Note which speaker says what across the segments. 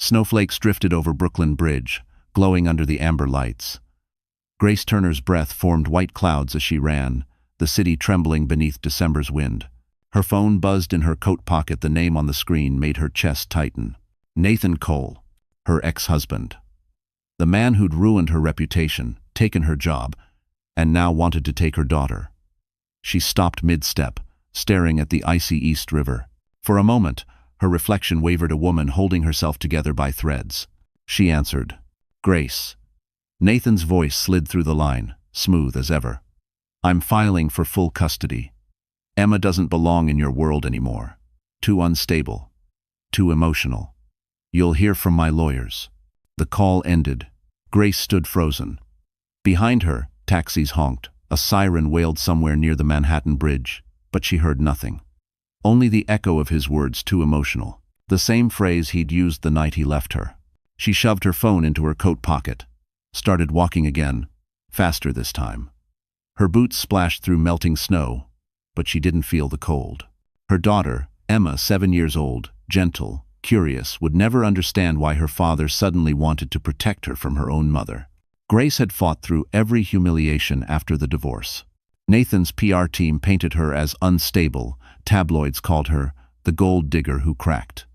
Speaker 1: Snowflakes drifted over Brooklyn Bridge, glowing under the amber lights. Grace Turner's breath formed white clouds as she ran, the city trembling beneath December's wind. Her phone buzzed in her coat pocket. The name on the screen made her chest tighten. Nathan Cole, her ex-husband. The man who'd ruined her reputation, taken her job, and now wanted to take her daughter. She stopped mid-step, staring at the icy East River. For a moment, her reflection wavered, a woman holding herself together by threads. She answered, "Grace." Nathan's voice slid through the line, smooth as ever. "I'm filing for full custody. Emma doesn't belong in your world anymore. Too unstable. Too emotional. You'll hear from my lawyers." The call ended. Grace stood frozen. Behind her, taxis honked. A siren wailed somewhere near the Manhattan Bridge, but she heard nothing. Only the echo of his words, "too emotional." The same phrase he'd used the night he left her. She shoved her phone into her coat pocket, started walking again, faster this time. Her boots splashed through melting snow, but she didn't feel the cold. Her daughter, Emma, 7 years old, gentle, curious, would never understand why her father suddenly wanted to protect her from her own mother. Grace had fought through every humiliation after the divorce. Nathan's PR team painted her as unstable. Tabloids called her the gold digger who cracked.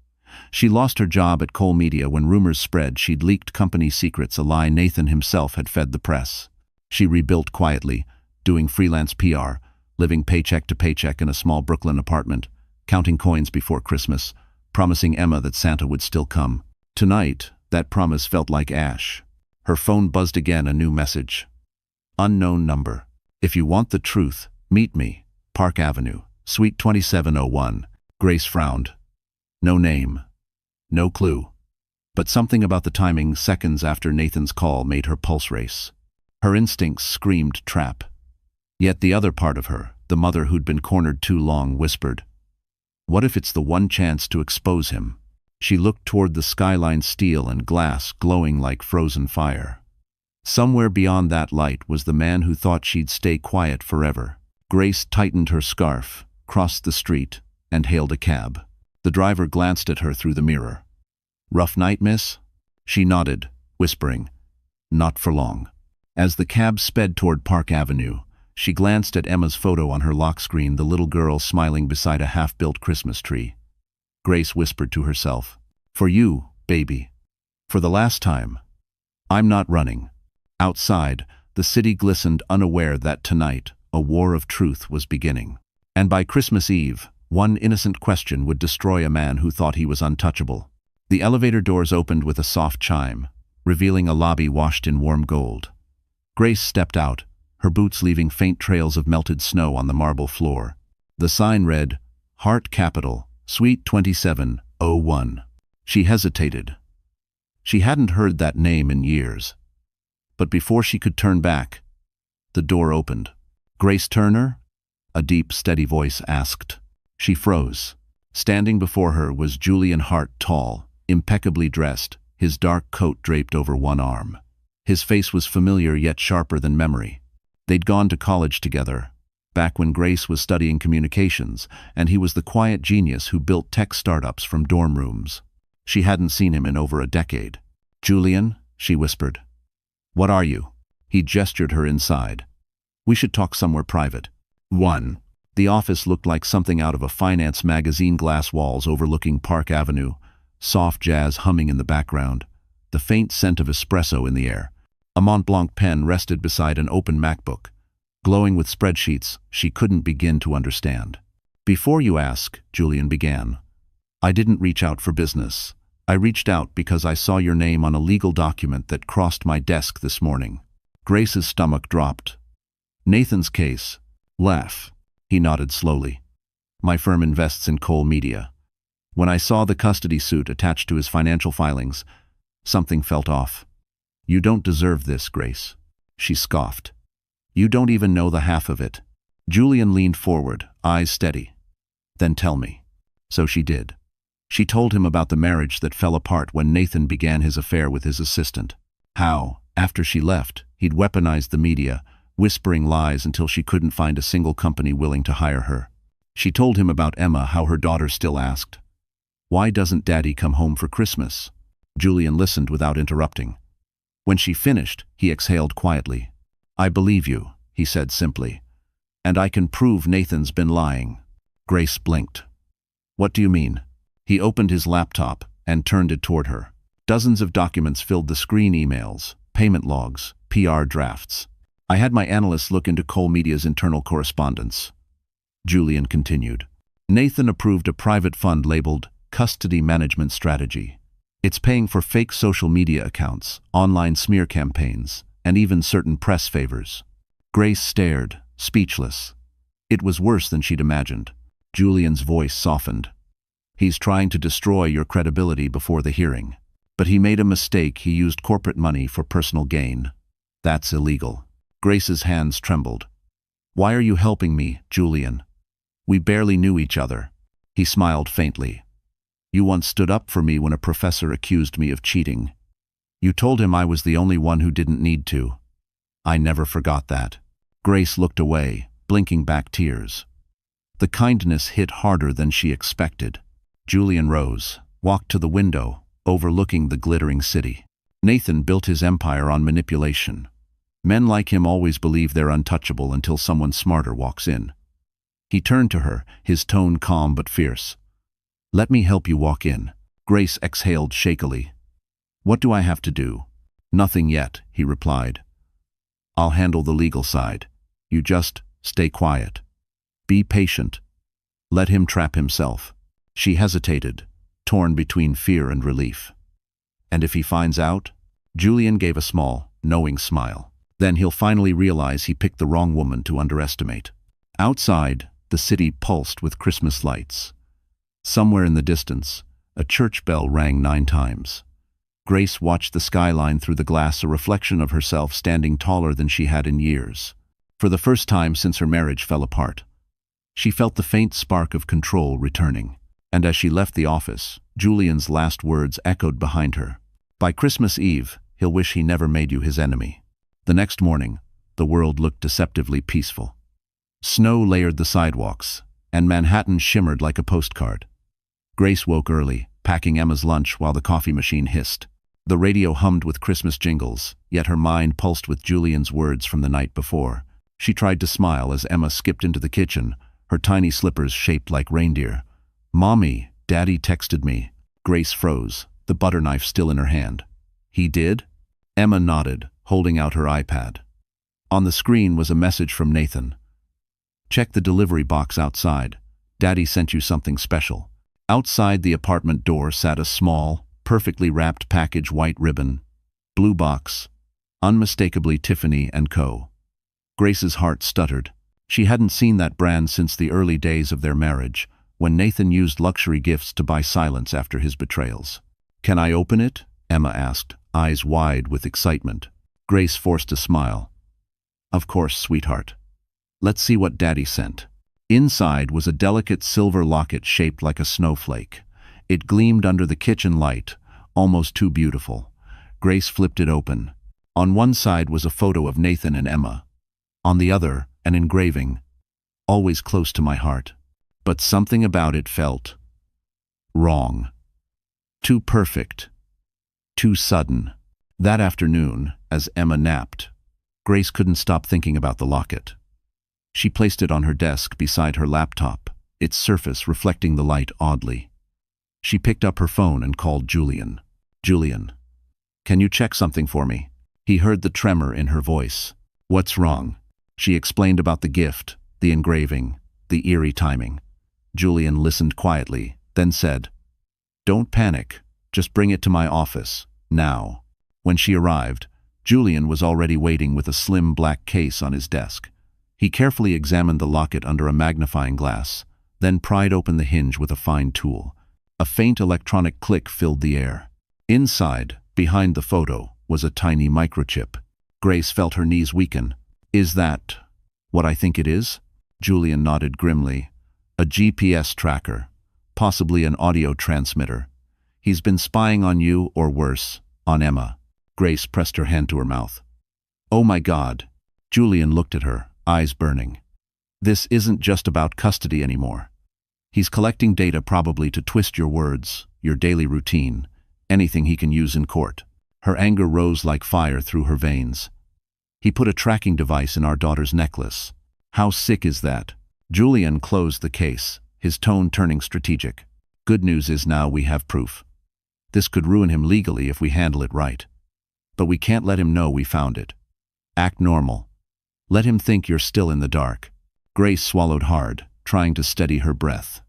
Speaker 1: She lost her job at Cole Media when rumors spread she'd leaked company secrets, a lie Nathan himself had fed the press. She rebuilt quietly, doing freelance PR, living paycheck to paycheck in a small Brooklyn apartment, counting coins before Christmas, promising Emma that Santa would still come. Tonight, that promise felt like ash. Her phone buzzed again, a new message. "Unknown number. If you want the truth, meet me, Park Avenue, Suite 2701. Grace frowned. No name. No clue. But something about the timing, seconds after Nathan's call, made her pulse race. Her instincts screamed trap. Yet the other part of her, the mother who'd been cornered too long, whispered, "What if it's the one chance to expose him?" She looked toward the skyline, steel and glass glowing like frozen fire. Somewhere beyond that light was the man who thought she'd stay quiet forever. Grace tightened her scarf, crossed the street, and hailed a cab. The driver glanced at her through the mirror. "Rough night, miss?" She nodded, whispering, "Not for long." As the cab sped toward Park Avenue, she glanced at Emma's photo on her lock screen, the little girl smiling beside a half-built Christmas tree. Grace whispered to herself, "For you, baby. For the last time. I'm not running." Outside, the city glistened, unaware that tonight, a war of truth was beginning. And by Christmas Eve, one innocent question would destroy a man who thought he was untouchable. The elevator doors opened with a soft chime, revealing a lobby washed in warm gold. Grace stepped out, her boots leaving faint trails of melted snow on the marble floor. The sign read, "Hart Capital, Suite 2701. She hesitated. She hadn't heard that name in years. But before she could turn back, the door opened. "Grace Turner?" a deep, steady voice asked. She froze. Standing before her was Julian Hart, tall, impeccably dressed, his dark coat draped over one arm. His face was familiar yet sharper than memory. They'd gone to college together, back when Grace was studying communications, and he was the quiet genius who built tech startups from dorm rooms. She hadn't seen him in over a decade. "Julian," she whispered. "What are you?" He gestured her inside. "We should talk somewhere private." 1. The office looked like something out of a finance magazine, glass walls overlooking Park Avenue, soft jazz humming in the background, the faint scent of espresso in the air. A Mont Blanc pen rested beside an open MacBook, glowing with spreadsheets she couldn't begin to understand. "Before you ask," Julian began, "I didn't reach out for business. I reached out because I saw your name on a legal document that crossed my desk this morning." Grace's stomach dropped. "Nathan's case." "Laugh." He nodded slowly. "My firm invests in Cole Media. When I saw the custody suit attached to his financial filings, something felt off." "You don't deserve this, Grace." She scoffed. "You don't even know the half of it." Julian leaned forward, eyes steady. "Then tell me." So she did. She told him about the marriage that fell apart when Nathan began his affair with his assistant. How, after she left, he'd weaponized the media, whispering lies until she couldn't find a single company willing to hire her. She told him about Emma, how her daughter still asked, "Why doesn't Daddy come home for Christmas?" Julian listened without interrupting. When she finished, he exhaled quietly. "I believe you," he said simply. "And I can prove Nathan's been lying." Grace blinked. "What do you mean?" He opened his laptop and turned it toward her. Dozens of documents filled the screen: emails, payment logs, PR drafts. "I had my analysts look into Cole Media's internal correspondence," Julian continued. "Nathan approved a private fund labeled Custody Management Strategy. It's paying for fake social media accounts, online smear campaigns, and even certain press favors." Grace stared, speechless. It was worse than she'd imagined. Julian's voice softened. "He's trying to destroy your credibility before the hearing. But he made a mistake. He used corporate money for personal gain. That's illegal." Grace's hands trembled. "Why are you helping me, Julian? We barely knew each other." He smiled faintly. "You once stood up for me when a professor accused me of cheating. You told him I was the only one who didn't need to. I never forgot that." Grace looked away, blinking back tears. The kindness hit harder than she expected. Julian rose, walked to the window, overlooking the glittering city. Nathan built his empire on manipulation. Men like him always believe they're untouchable until someone smarter walks in. He turned to her, his tone calm but fierce. "Let me help you walk in." Grace exhaled shakily. "What do I have to do?" "Nothing yet," he replied. "I'll handle the legal side. You just stay quiet. Be patient. Let him trap himself." She hesitated, torn between fear and relief. "And if he finds out?" Julian gave a small, knowing smile. "Then he'll finally realize he picked the wrong woman to underestimate." Outside, the city pulsed with Christmas lights. Somewhere in the distance, a church bell rang 9 times. Grace watched the skyline through the glass, a reflection of herself standing taller than she had in years. For the first time since her marriage fell apart, she felt the faint spark of control returning. And as she left the office, Julian's last words echoed behind her. "By Christmas Eve, he'll wish he never made you his enemy." The next morning, the world looked deceptively peaceful. Snow layered the sidewalks, and Manhattan shimmered like a postcard. Grace woke early, packing Emma's lunch while the coffee machine hissed. The radio hummed with Christmas jingles, yet her mind pulsed with Julian's words from the night before. She tried to smile as Emma skipped into the kitchen, her tiny slippers shaped like reindeer. "Mommy, Daddy texted me." Grace froze, the butter knife still in her hand. "He did?" Emma nodded, holding out her iPad. On the screen was a message from Nathan. "Check the delivery box outside. Daddy sent you something special." Outside the apartment door sat a small, perfectly wrapped package, white ribbon, blue box, unmistakably Tiffany & Co. Grace's heart stuttered. She hadn't seen that brand since the early days of their marriage, when Nathan used luxury gifts to buy silence after his betrayals. "Can I open it?" Emma asked, eyes wide with excitement. Grace forced a smile. "Of course, sweetheart. Let's see what Daddy sent." Inside was a delicate silver locket shaped like a snowflake. It gleamed under the kitchen light, almost too beautiful. Grace flipped it open. On one side was a photo of Nathan and Emma. On the other, an engraving, "Always close to my heart." But something about it felt wrong. Too perfect. Too sudden. That afternoon, as Emma napped, Grace couldn't stop thinking about the locket. She placed it on her desk beside her laptop, its surface reflecting the light oddly. She picked up her phone and called Julian. "Julian, can you check something for me?" He heard the tremor in her voice. "What's wrong?" She explained about the gift, the engraving, the eerie timing. Julian listened quietly, then said, "Don't panic. Just bring it to my office, now." When she arrived, Julian was already waiting with a slim black case on his desk. He carefully examined the locket under a magnifying glass, then pried open the hinge with a fine tool. A faint electronic click filled the air. Inside, behind the photo, was a tiny microchip. Grace felt her knees weaken. "Is that what I think it is?" Julian nodded grimly. "A GPS tracker, possibly an audio transmitter. He's been spying on you, or worse, on Emma." Grace pressed her hand to her mouth. "Oh my God." Julian looked at her, eyes burning. "This isn't just about custody anymore. He's collecting data, probably to twist your words, your daily routine, anything he can use in court. Her anger rose like fire through her veins. He put a tracking device in our daughter's necklace. How sick is that? Julian closed the case, his tone turning strategic. Good news is now we have proof. This could ruin him legally if we handle it right. But we can't let him know we found it. Act normal. Let him think you're still in the dark. Grace swallowed hard, trying to steady her breath.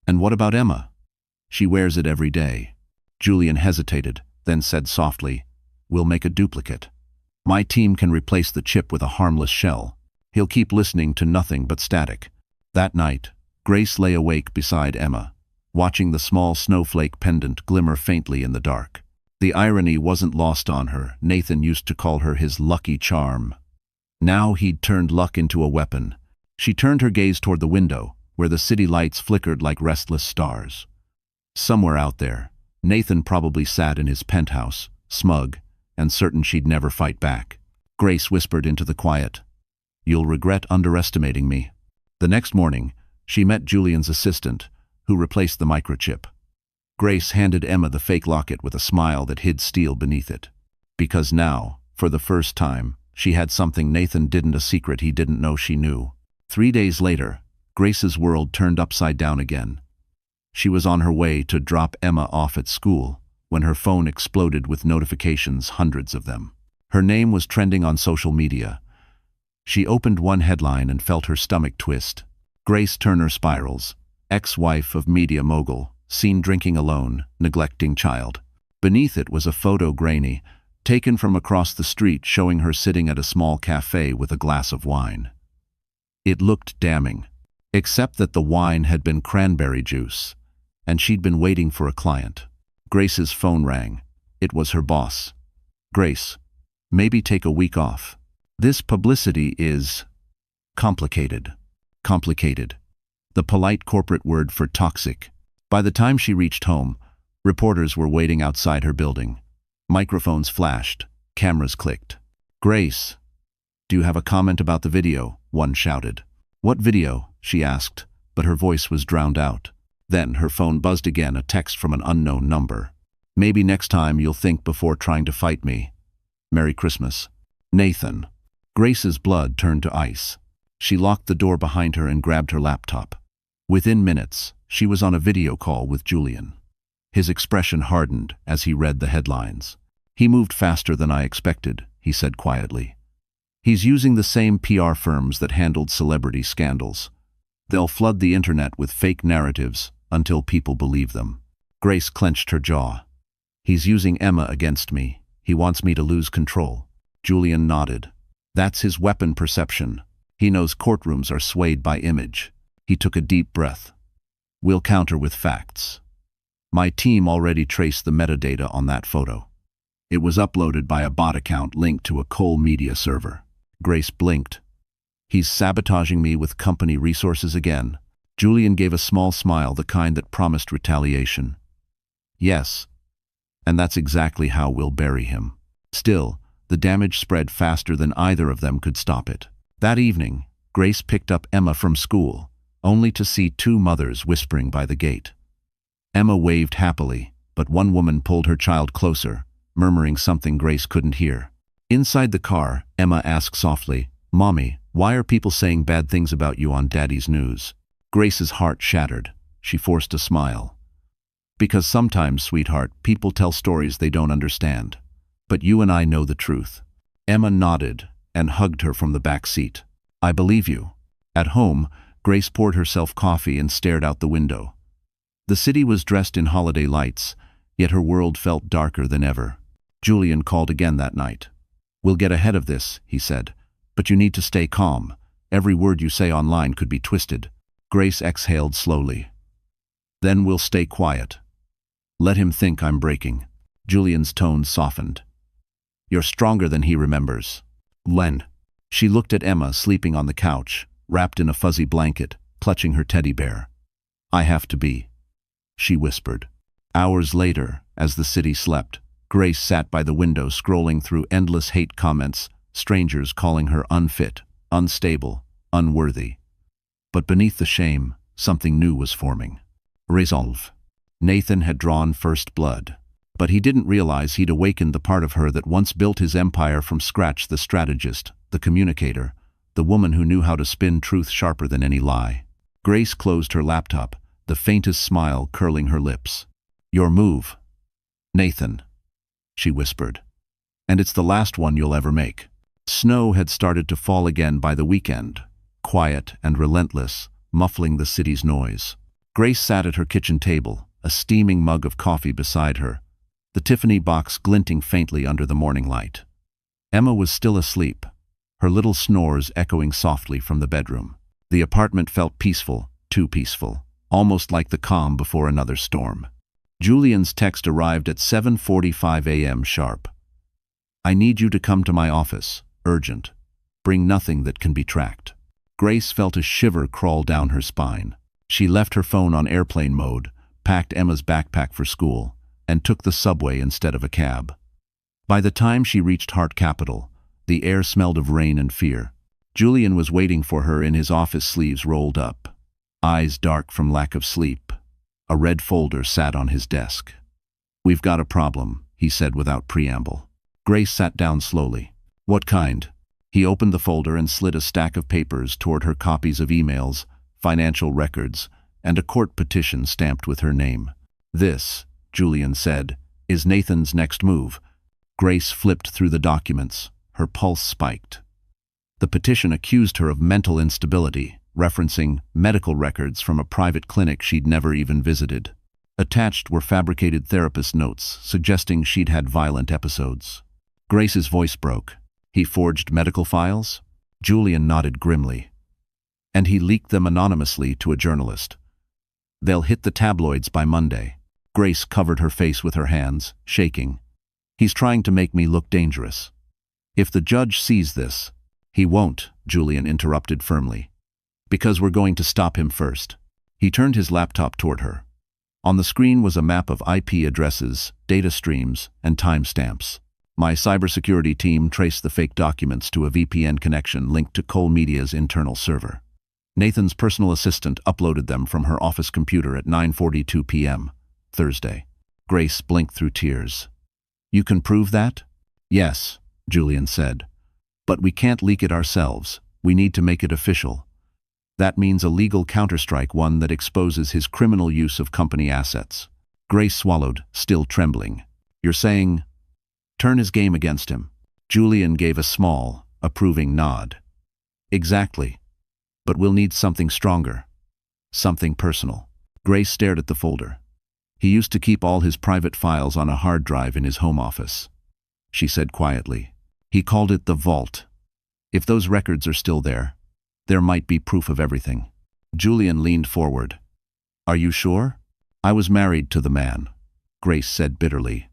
Speaker 1: And what about Emma? She wears it every day. Julian hesitated, then said softly, "We'll make a duplicate. My team can replace the chip with a harmless shell. He'll keep listening to nothing but static." That night, Grace lay awake beside Emma, watching the small snowflake pendant glimmer faintly in the dark. The irony wasn't lost on her. Nathan used to call her his lucky charm. Now he'd turned luck into a weapon. She turned her gaze toward the window, where the city lights flickered like restless stars. Somewhere out there, Nathan probably sat in his penthouse, smug, and certain she'd never fight back. Grace whispered into the quiet, "You'll regret underestimating me." The next morning, she met Julian's assistant, who replaced the microchip. Grace handed Emma the fake locket with a smile that hid steel beneath it. Because now, for the first time, she had something Nathan didn't, a secret he didn't know she knew. 3 days later, Grace's world turned upside down again. She was on her way to drop Emma off at school when her phone exploded with notifications, hundreds of them. Her name was trending on social media. She opened one headline and felt her stomach twist. Grace Turner spirals, ex-wife of media mogul, seen drinking alone, neglecting child. Beneath it was a photo, grainy, taken from across the street, showing her sitting at a small cafe with a glass of wine. It looked damning, except that the wine had been cranberry juice, and she'd been waiting for a client. Grace's phone rang. It was her boss. "Grace, maybe take a week off. This publicity is complicated." Complicated. The polite corporate word for toxic. By the time she reached home, reporters were waiting outside her building. Microphones flashed. Cameras clicked. "Grace, do you have a comment about the video?" one shouted. "What video?" she asked, but her voice was drowned out. Then her phone buzzed again, a text from an unknown number. "Maybe next time you'll think before trying to fight me. Merry Christmas. Nathan." Grace's blood turned to ice. She locked the door behind her and grabbed her laptop. Within minutes, she was on a video call with Julian. His expression hardened as he read the headlines. "He moved faster than I expected," he said quietly. "He's using the same PR firms that handled celebrity scandals. They'll flood the internet with fake narratives until people believe them." Grace clenched her jaw. "He's using Emma against me. He wants me to lose control." Julian nodded. "That's his weapon, perception. He knows courtrooms are swayed by image." He took a deep breath. "We'll counter with facts. My team already traced the metadata on that photo. It was uploaded by a bot account linked to a Cole Media server." Grace blinked. "He's sabotaging me with company resources again." Julian gave a small smile, the kind that promised retaliation. "Yes, and that's exactly how we'll bury him." Still, the damage spread faster than either of them could stop it. That evening, Grace picked up Emma from school, only to see two mothers whispering by the gate. Emma waved happily, but one woman pulled her child closer, murmuring something Grace couldn't hear. Inside the car, Emma asked softly, "Mommy, why are people saying bad things about you on Daddy's news?" Grace's heart shattered. She forced a smile. "Because sometimes, sweetheart, people tell stories they don't understand. But you and I know the truth." Emma nodded and hugged her from the back seat. "I believe you." At home, Grace poured herself coffee and stared out the window. The city was dressed in holiday lights, yet her world felt darker than ever. Julian called again that night. "We'll get ahead of this," he said, "but you need to stay calm. Every word you say online could be twisted." Grace exhaled slowly. "Then we'll stay quiet. Let him think I'm breaking." Julian's tone softened. "You're stronger than he remembers." "Len." She looked at Emma sleeping on the couch, wrapped in a fuzzy blanket, clutching her teddy bear. "I have to be," she whispered. Hours later, as the city slept, Grace sat by the window scrolling through endless hate comments, strangers calling her unfit, unstable, unworthy. But beneath the shame, something new was forming. Resolve. Nathan had drawn first blood. But he didn't realize he'd awakened the part of her that once built his empire from scratch, the strategist, the communicator, the woman who knew how to spin truth sharper than any lie. Grace closed her laptop, the faintest smile curling her lips. "Your move, Nathan," she whispered. "And it's the last one you'll ever make." Snow had started to fall again by the weekend, quiet and relentless, muffling the city's noise. Grace sat at her kitchen table, a steaming mug of coffee beside her, the Tiffany box glinting faintly under the morning light. Emma was still asleep, her little snores echoing softly from the bedroom. The apartment felt peaceful, too peaceful, almost like the calm before another storm. Julian's text arrived at 7:45 a.m. sharp. "I need you to come to my office. Urgent. Bring nothing that can be tracked." Grace felt a shiver crawl down her spine. She left her phone on airplane mode, packed Emma's backpack for school, and took the subway instead of a cab. By the time she reached Hart Capital, the air smelled of rain and fear. Julian was waiting for her in his office, sleeves rolled up, eyes dark from lack of sleep. A red folder sat on his desk. "We've got a problem," he said without preamble. Grace sat down slowly. "What kind?" He opened the folder and slid a stack of papers toward her, copies of emails, financial records, and a court petition stamped with her name. "This," Julian said, "is Nathan's next move." Grace flipped through the documents. Her pulse spiked. The petition accused her of mental instability, referencing medical records from a private clinic she'd never even visited. Attached were fabricated therapist notes suggesting she'd had violent episodes. Grace's voice broke. "He forged medical files?" Julian nodded grimly. "And he leaked them anonymously to a journalist. They'll hit the tabloids by Monday." Grace covered her face with her hands, shaking. "He's trying to make me look dangerous. If the judge sees this—" "He won't," Julian interrupted firmly. "Because we're going to stop him first." He turned his laptop toward her. On the screen was a map of IP addresses, data streams, and timestamps. "My cybersecurity team traced the fake documents to a VPN connection linked to Cole Media's internal server. Nathan's personal assistant uploaded them from her office computer at 9:42 p.m., Thursday." Grace blinked through tears. "You can prove that?" "Yes," Julian said. "But we can't leak it ourselves. We need to make it official. That means a legal counterstrike, one that exposes his criminal use of company assets." Grace swallowed, still trembling. "You're saying—" "Turn his game against him." Julian gave a small, approving nod. "Exactly. But we'll need something stronger. Something personal." Grace stared at the folder. "He used to keep all his private files on a hard drive in his home office," she said quietly. "He called it the vault. If those records are still there might be proof of everything." Julian leaned forward. "Are you sure?" "I was married to the man," Grace said bitterly.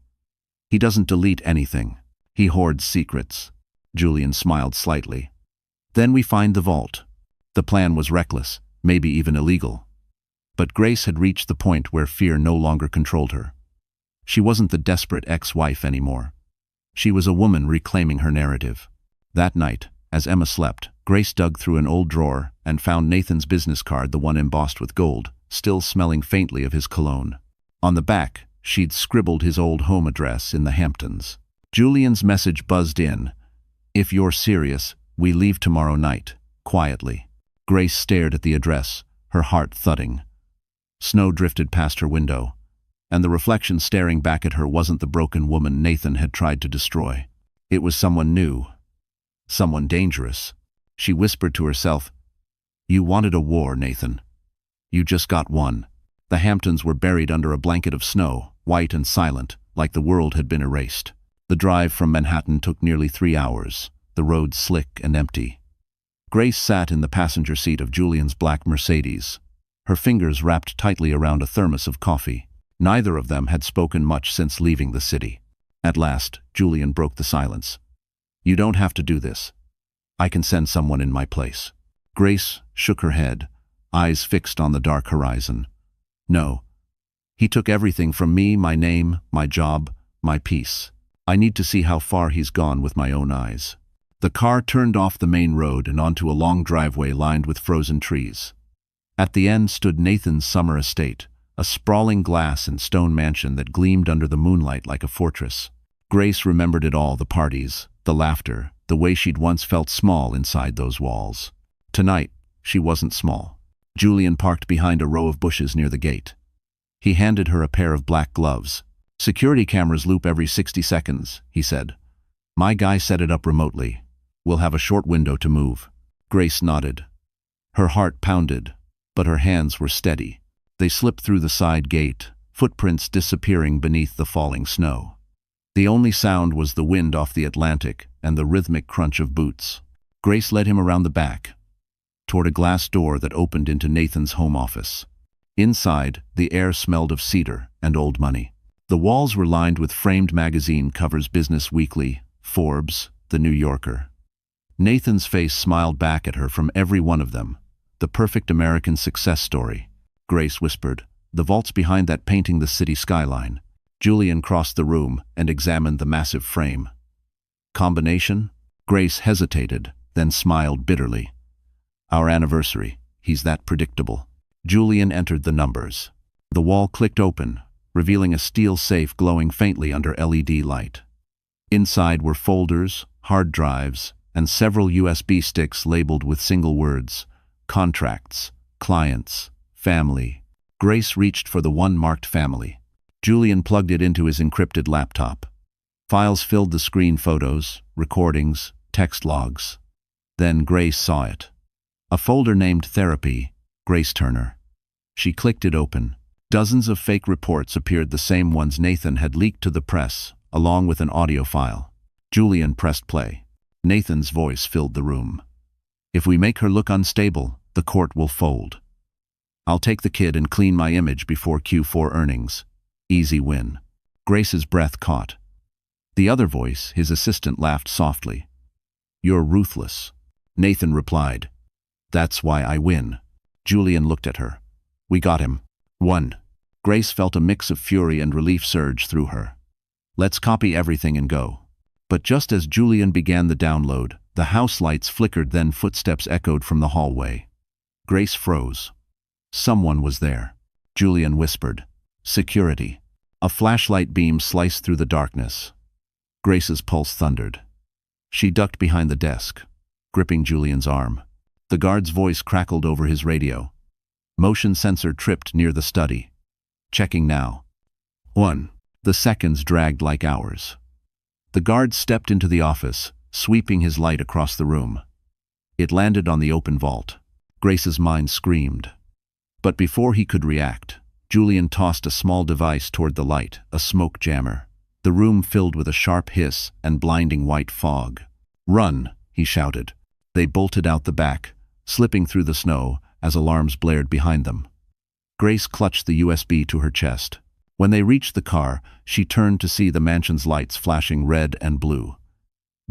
Speaker 1: "He doesn't delete anything. He hoards secrets." Julian smiled slightly. "Then we find the vault." The plan was reckless, maybe even illegal. But Grace had reached the point where fear no longer controlled her. She wasn't the desperate ex-wife anymore. She was a woman reclaiming her narrative. That night, as Emma slept, Grace dug through an old drawer and found Nathan's business card, the one embossed with gold, still smelling faintly of his cologne. On the back, she'd scribbled his old home address in the Hamptons. Julian's message buzzed in. "If you're serious, we leave tomorrow night, quietly." Grace stared at the address, her heart thudding. Snow drifted past her window, and the reflection staring back at her wasn't the broken woman Nathan had tried to destroy. It was someone new, someone dangerous. She whispered to herself, "You wanted a war, Nathan. You just got one." The Hamptons were buried under a blanket of snow, white and silent, like the world had been erased. The drive from Manhattan took nearly 3 hours, the road slick and empty. Grace sat in the passenger seat of Julian's black Mercedes, her fingers wrapped tightly around a thermos of coffee. Neither of them had spoken much since leaving the city. At last, Julian broke the silence. "You don't have to do this. I can send someone in my place." Grace shook her head, eyes fixed on the dark horizon. "No. He took everything from me, my name, my job, my peace. I need to see how far he's gone with my own eyes." The car turned off the main road and onto a long driveway lined with frozen trees. At the end stood Nathan's summer estate, a sprawling glass and stone mansion that gleamed under the moonlight like a fortress. Grace remembered it all, the parties, the laughter, the way she'd once felt small inside those walls. Tonight, she wasn't small. Julian parked behind a row of bushes near the gate. He handed her a pair of black gloves. "Security cameras loop every 60 seconds, he said. "My guy set it up remotely. We'll have a short window to move." Grace nodded. Her heart pounded, but her hands were steady. They slipped through the side gate, footprints disappearing beneath the falling snow. The only sound was the wind off the Atlantic and the rhythmic crunch of boots. Grace led him around the back, toward a glass door that opened into Nathan's home office. Inside, the air smelled of cedar and old money. The walls were lined with framed magazine covers: Business Weekly, Forbes, The New Yorker. Nathan's face smiled back at her from every one of them. The perfect American success story. Grace whispered, "The vault's behind that painting the city skyline." Julian crossed the room and examined the massive frame. "Combination?" Grace hesitated, then smiled bitterly. "Our anniversary. He's that predictable." Julian entered the numbers. The wall clicked open, revealing a steel safe glowing faintly under LED light. Inside were folders, hard drives, and several USB sticks labeled with single words: contracts, clients, family. Grace reached for the one marked family. Julian plugged it into his encrypted laptop. Files filled the screen: photos, recordings, text logs. Then Grace saw it. A folder named Therapy, Grace Turner. She clicked it open. Dozens of fake reports appeared, the same ones Nathan had leaked to the press, along with an audio file. Julian pressed play. Nathan's voice filled the room. "If we make her look unstable, the court will fold. I'll take the kid and clean my image before Q4 earnings. Easy win." Grace's breath caught. The other voice, his assistant, laughed softly. "You're ruthless." Nathan replied, "That's why I win." Julian looked at her. "We got him. Won." Grace felt a mix of fury and relief surge through her. "Let's copy everything and go." But just as Julian began the download, the house lights flickered, then footsteps echoed from the hallway. Grace froze. Someone was there. Julian whispered, "Security." A flashlight beam sliced through the darkness. Grace's pulse thundered. She ducked behind the desk, gripping Julian's arm. The guard's voice crackled over his radio. Motion sensor tripped near the study. "Checking now." 1. The seconds dragged like hours. The guard stepped into the office, sweeping his light across the room. It landed on the open vault. Grace's mind screamed. But before he could react, Julian tossed a small device toward the light, a smoke jammer. The room filled with a sharp hiss and blinding white fog. "Run!" he shouted. They bolted out the back, slipping through the snow as alarms blared behind them. Grace clutched the USB to her chest. When they reached the car, she turned to see the mansion's lights flashing red and blue.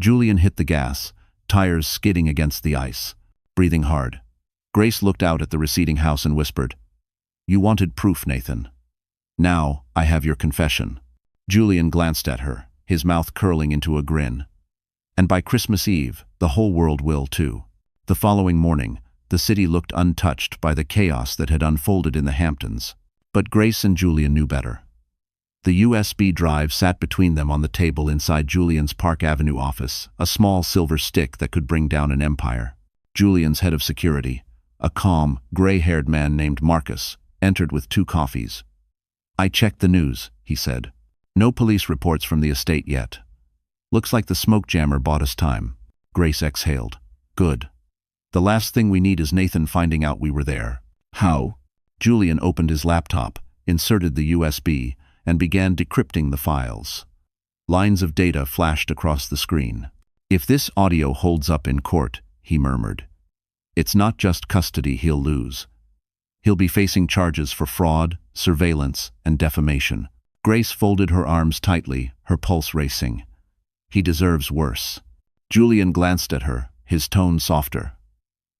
Speaker 1: Julian hit the gas, tires skidding against the ice, breathing hard. Grace looked out at the receding house and whispered, "You wanted proof, Nathan. Now I have your confession." Julian glanced at her, his mouth curling into a grin. "And by Christmas Eve, the whole world will too." The following morning, the city looked untouched by the chaos that had unfolded in the Hamptons. But Grace and Julian knew better. The USB drive sat between them on the table inside Julian's Park Avenue office, a small silver stick that could bring down an empire. Julian's head of security, a calm, gray-haired man named Marcus, entered with 2 coffees. "I checked the news," he said. "No police reports from the estate yet. Looks like the smoke jammer bought us time." Grace exhaled. "Good. The last thing we need is Nathan finding out we were there." "How?" Julian opened his laptop, inserted the USB, and began decrypting the files. Lines of data flashed across the screen. "If this audio holds up in court," he murmured, "it's not just custody he'll lose. He'll be facing charges for fraud, surveillance, and defamation." Grace folded her arms tightly, her pulse racing. "He deserves worse." Julian glanced at her, his tone softer.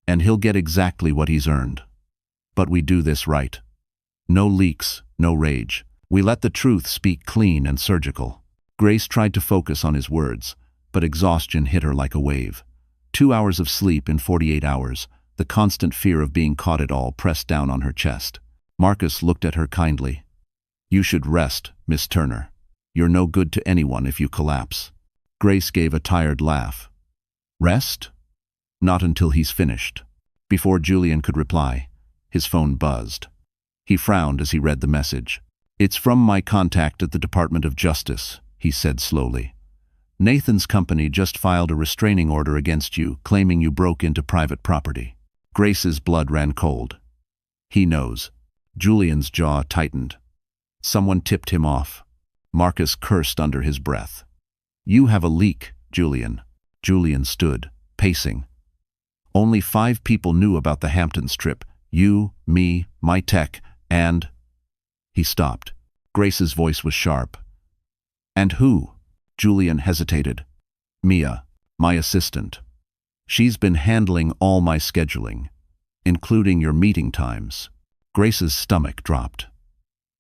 Speaker 1: "And he'll get exactly what he's earned. But we do this right. No leaks, no rage. We let the truth speak clean and surgical." Grace tried to focus on his words, but exhaustion hit her like a wave. 2 hours of sleep in 48 hours, the constant fear of being caught at all pressed down on her chest. Marcus looked at her kindly. You should rest, Miss Turner. You're no good to anyone if you collapse. Grace gave a tired laugh. Rest? Not until he's finished. Before Julian could reply, his phone buzzed. He frowned as he read the message. It's from my contact at the Department of Justice, he said slowly. Nathan's company just filed a restraining order against you, claiming you broke into private property. Grace's blood ran cold. He knows. Julian's jaw tightened. Someone tipped him off. Marcus cursed under his breath. You have a leak, Julian. Julian stood, pacing. Only 5 people knew about the Hamptons trip. You, me, my tech, and... He stopped. Grace's voice was sharp. And who? Julian hesitated. Mia, my assistant. She's been handling all my scheduling, including your meeting times. Grace's stomach dropped.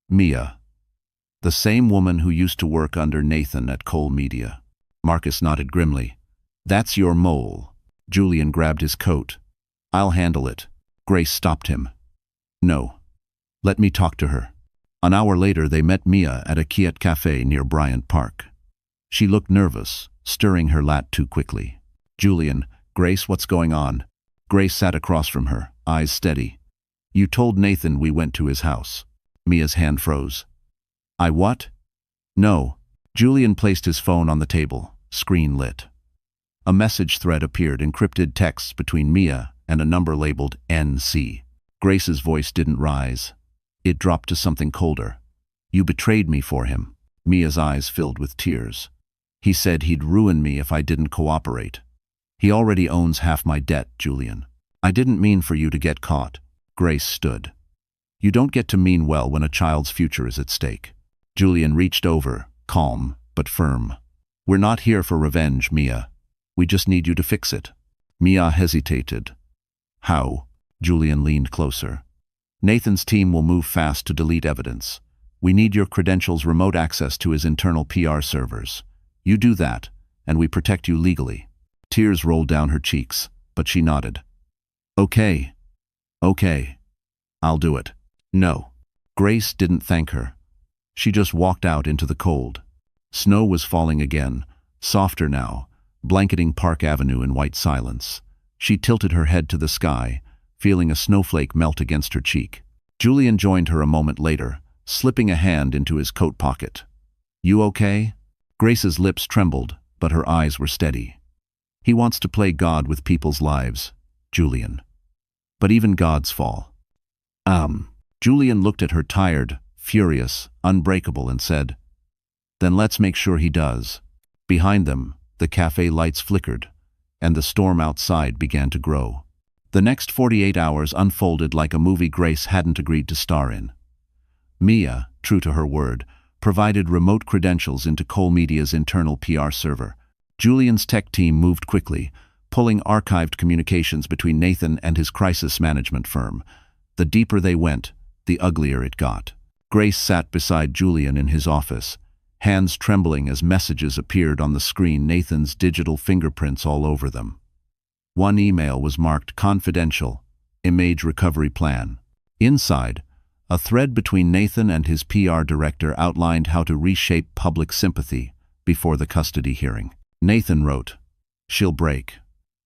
Speaker 1: Mia. The same woman who used to work under Nathan at Cole Media. Marcus nodded grimly. That's your mole. Julian grabbed his coat. I'll handle it. Grace stopped him. No. Let me talk to her. An hour later they met Mia at a Kiat cafe near Bryant Park. She looked nervous, stirring her lat too quickly. Julian, Grace, what's going on? Grace sat across from her, eyes steady. You told Nathan we went to his house. Mia's hand froze. I what? No. Julian placed his phone on the table, screen lit. A message thread appeared, encrypted texts between Mia and a number labeled NC. Grace's voice didn't rise. It dropped to something colder. You betrayed me for him. Mia's eyes filled with tears. He said he'd ruin me if I didn't cooperate. He already owns half my debt, Julian. I didn't mean for you to get caught. Grace stood. You don't get to mean well when a child's future is at stake. Julian reached over, calm but firm. We're not here for revenge, Mia. We just need you to fix it. Mia hesitated. How? Julian leaned closer. Nathan's team will move fast to delete evidence. We need your credentials, remote access to his internal PR servers. You do that, and we protect you legally. Tears rolled down her cheeks, but she nodded. Okay. Okay. I'll do it. No. Grace didn't thank her. She just walked out into the cold. Snow was falling again, softer now, blanketing Park Avenue in white silence. She tilted her head to the sky, feeling a snowflake melt against her cheek. Julian joined her a moment later, slipping a hand into his coat pocket. You okay? Grace's lips trembled, but her eyes were steady. He wants to play God with people's lives, Julian. But even gods fall. Julian looked at her tired, furious, unbreakable, and said, Then let's make sure he does. Behind them, the cafe lights flickered, and the storm outside began to grow. The next 48 hours unfolded like a movie Grace hadn't agreed to star in. Mia, true to her word, provided remote credentials into Cole Media's internal PR server. Julian's tech team moved quickly, pulling archived communications between Nathan and his crisis management firm. The deeper they went, the uglier it got. Grace sat beside Julian in his office, hands trembling as messages appeared on the screen, Nathan's digital fingerprints all over them. One email was marked Confidential, Image Recovery Plan. Inside, a thread between Nathan and his PR director outlined how to reshape public sympathy before the custody hearing. Nathan wrote, She'll break.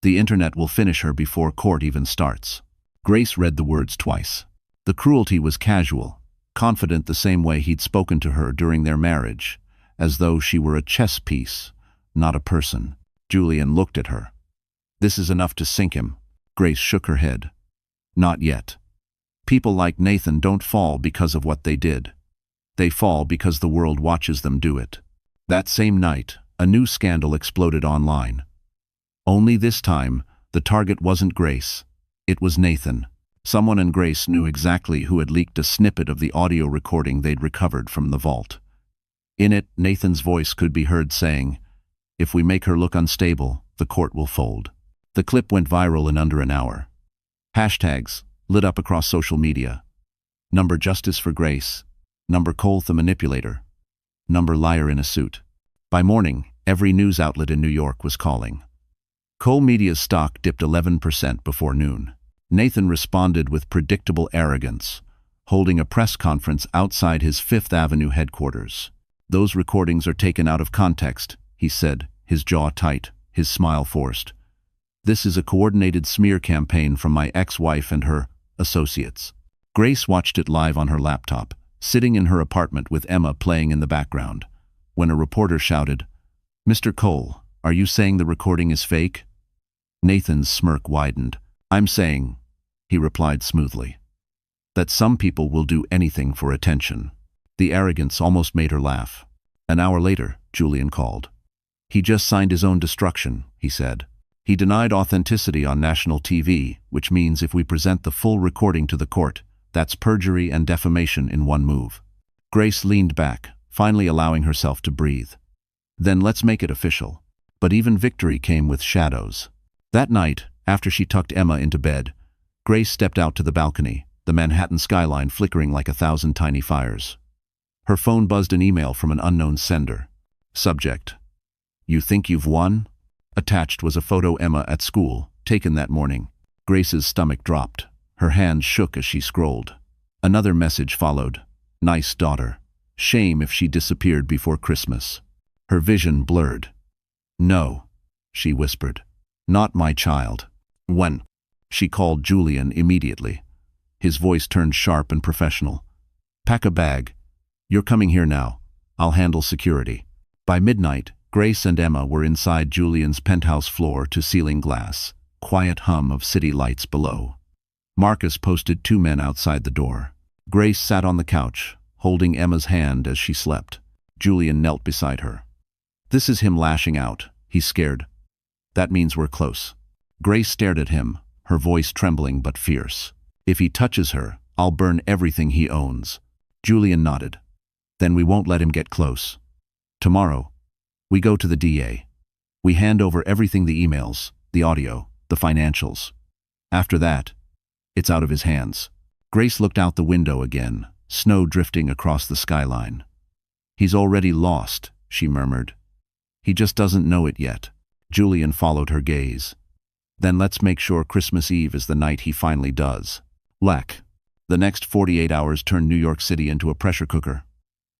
Speaker 1: The internet will finish her before court even starts. Grace read the words twice. The cruelty was casual, confident the same way he'd spoken to her during their marriage, as though she were a chess piece, not a person. Julian looked at her. This is enough to sink him. Grace shook her head. Not yet. People like Nathan don't fall because of what they did. They fall because the world watches them do it. That same night, a new scandal exploded online. Only this time, the target wasn't Grace. It was Nathan. Someone in Grace knew exactly who had leaked a snippet of the audio recording they'd recovered from the vault. In it, Nathan's voice could be heard saying, If we make her look unstable, the court will fold. The clip went viral in under an hour. Hashtags lit up across social media. Number Justice for Grace. Number Cole the Manipulator. Number Liar in a Suit. By morning, every news outlet in New York was calling. Cole Media's stock dipped 11% before noon. Nathan responded with predictable arrogance. holding a press conference outside his Fifth Avenue headquarters. "Those recordings are taken out of context," he said, his jaw tight, his smile forced. "This is a coordinated smear campaign from my ex-wife and her associates." Grace watched it live on her laptop, sitting in her apartment with Emma playing in the background, when a reporter shouted, "Mr. Cole, are you saying the recording is fake?" Nathan's smirk widened. "I'm saying," he replied smoothly, "that some people will do anything for attention." The arrogance almost made her laugh. An hour later, Julian called. "He just signed his own destruction," he said. "He denied authenticity on national TV, which means if we present the full recording to the court, that's perjury and defamation in one move." Grace leaned back, finally allowing herself to breathe. "Then let's make it official." But even victory came with shadows. That night, after she tucked Emma into bed, Grace stepped out to the balcony, the Manhattan skyline flickering like 1,000 tiny fires. Her phone buzzed an email from an unknown sender. Subject: "You think you've won?" Attached was a photo Emma at school, taken that morning. Grace's stomach dropped. Her hands shook as she scrolled. Another message followed. "Nice daughter. Shame if she disappeared before Christmas." Her vision blurred. "No," she whispered. "Not my child." "When?" She called Julian immediately. His voice turned sharp and professional. "Pack a bag. You're coming here now. I'll handle security." By midnight, Grace and Emma were inside Julian's penthouse floor-to-ceiling glass, quiet hum of city lights below. Marcus posted 2 men outside the door. Grace sat on the couch, holding Emma's hand as she slept. Julian knelt beside her. "This is him lashing out. He's scared. That means we're close." Grace stared at him, her voice trembling but fierce. "If he touches her, I'll burn everything he owns." Julian nodded. "Then we won't let him get close. Tomorrow, we go to the DA. We hand over everything, the emails, the audio, the financials. After that, it's out of his hands." Grace looked out the window again, snow drifting across the skyline. "He's already lost," she murmured. "He just doesn't know it yet." Julian followed her gaze. "Then let's make sure Christmas Eve is the night he finally does." Lack. The next 48 hours turned New York City into a pressure cooker.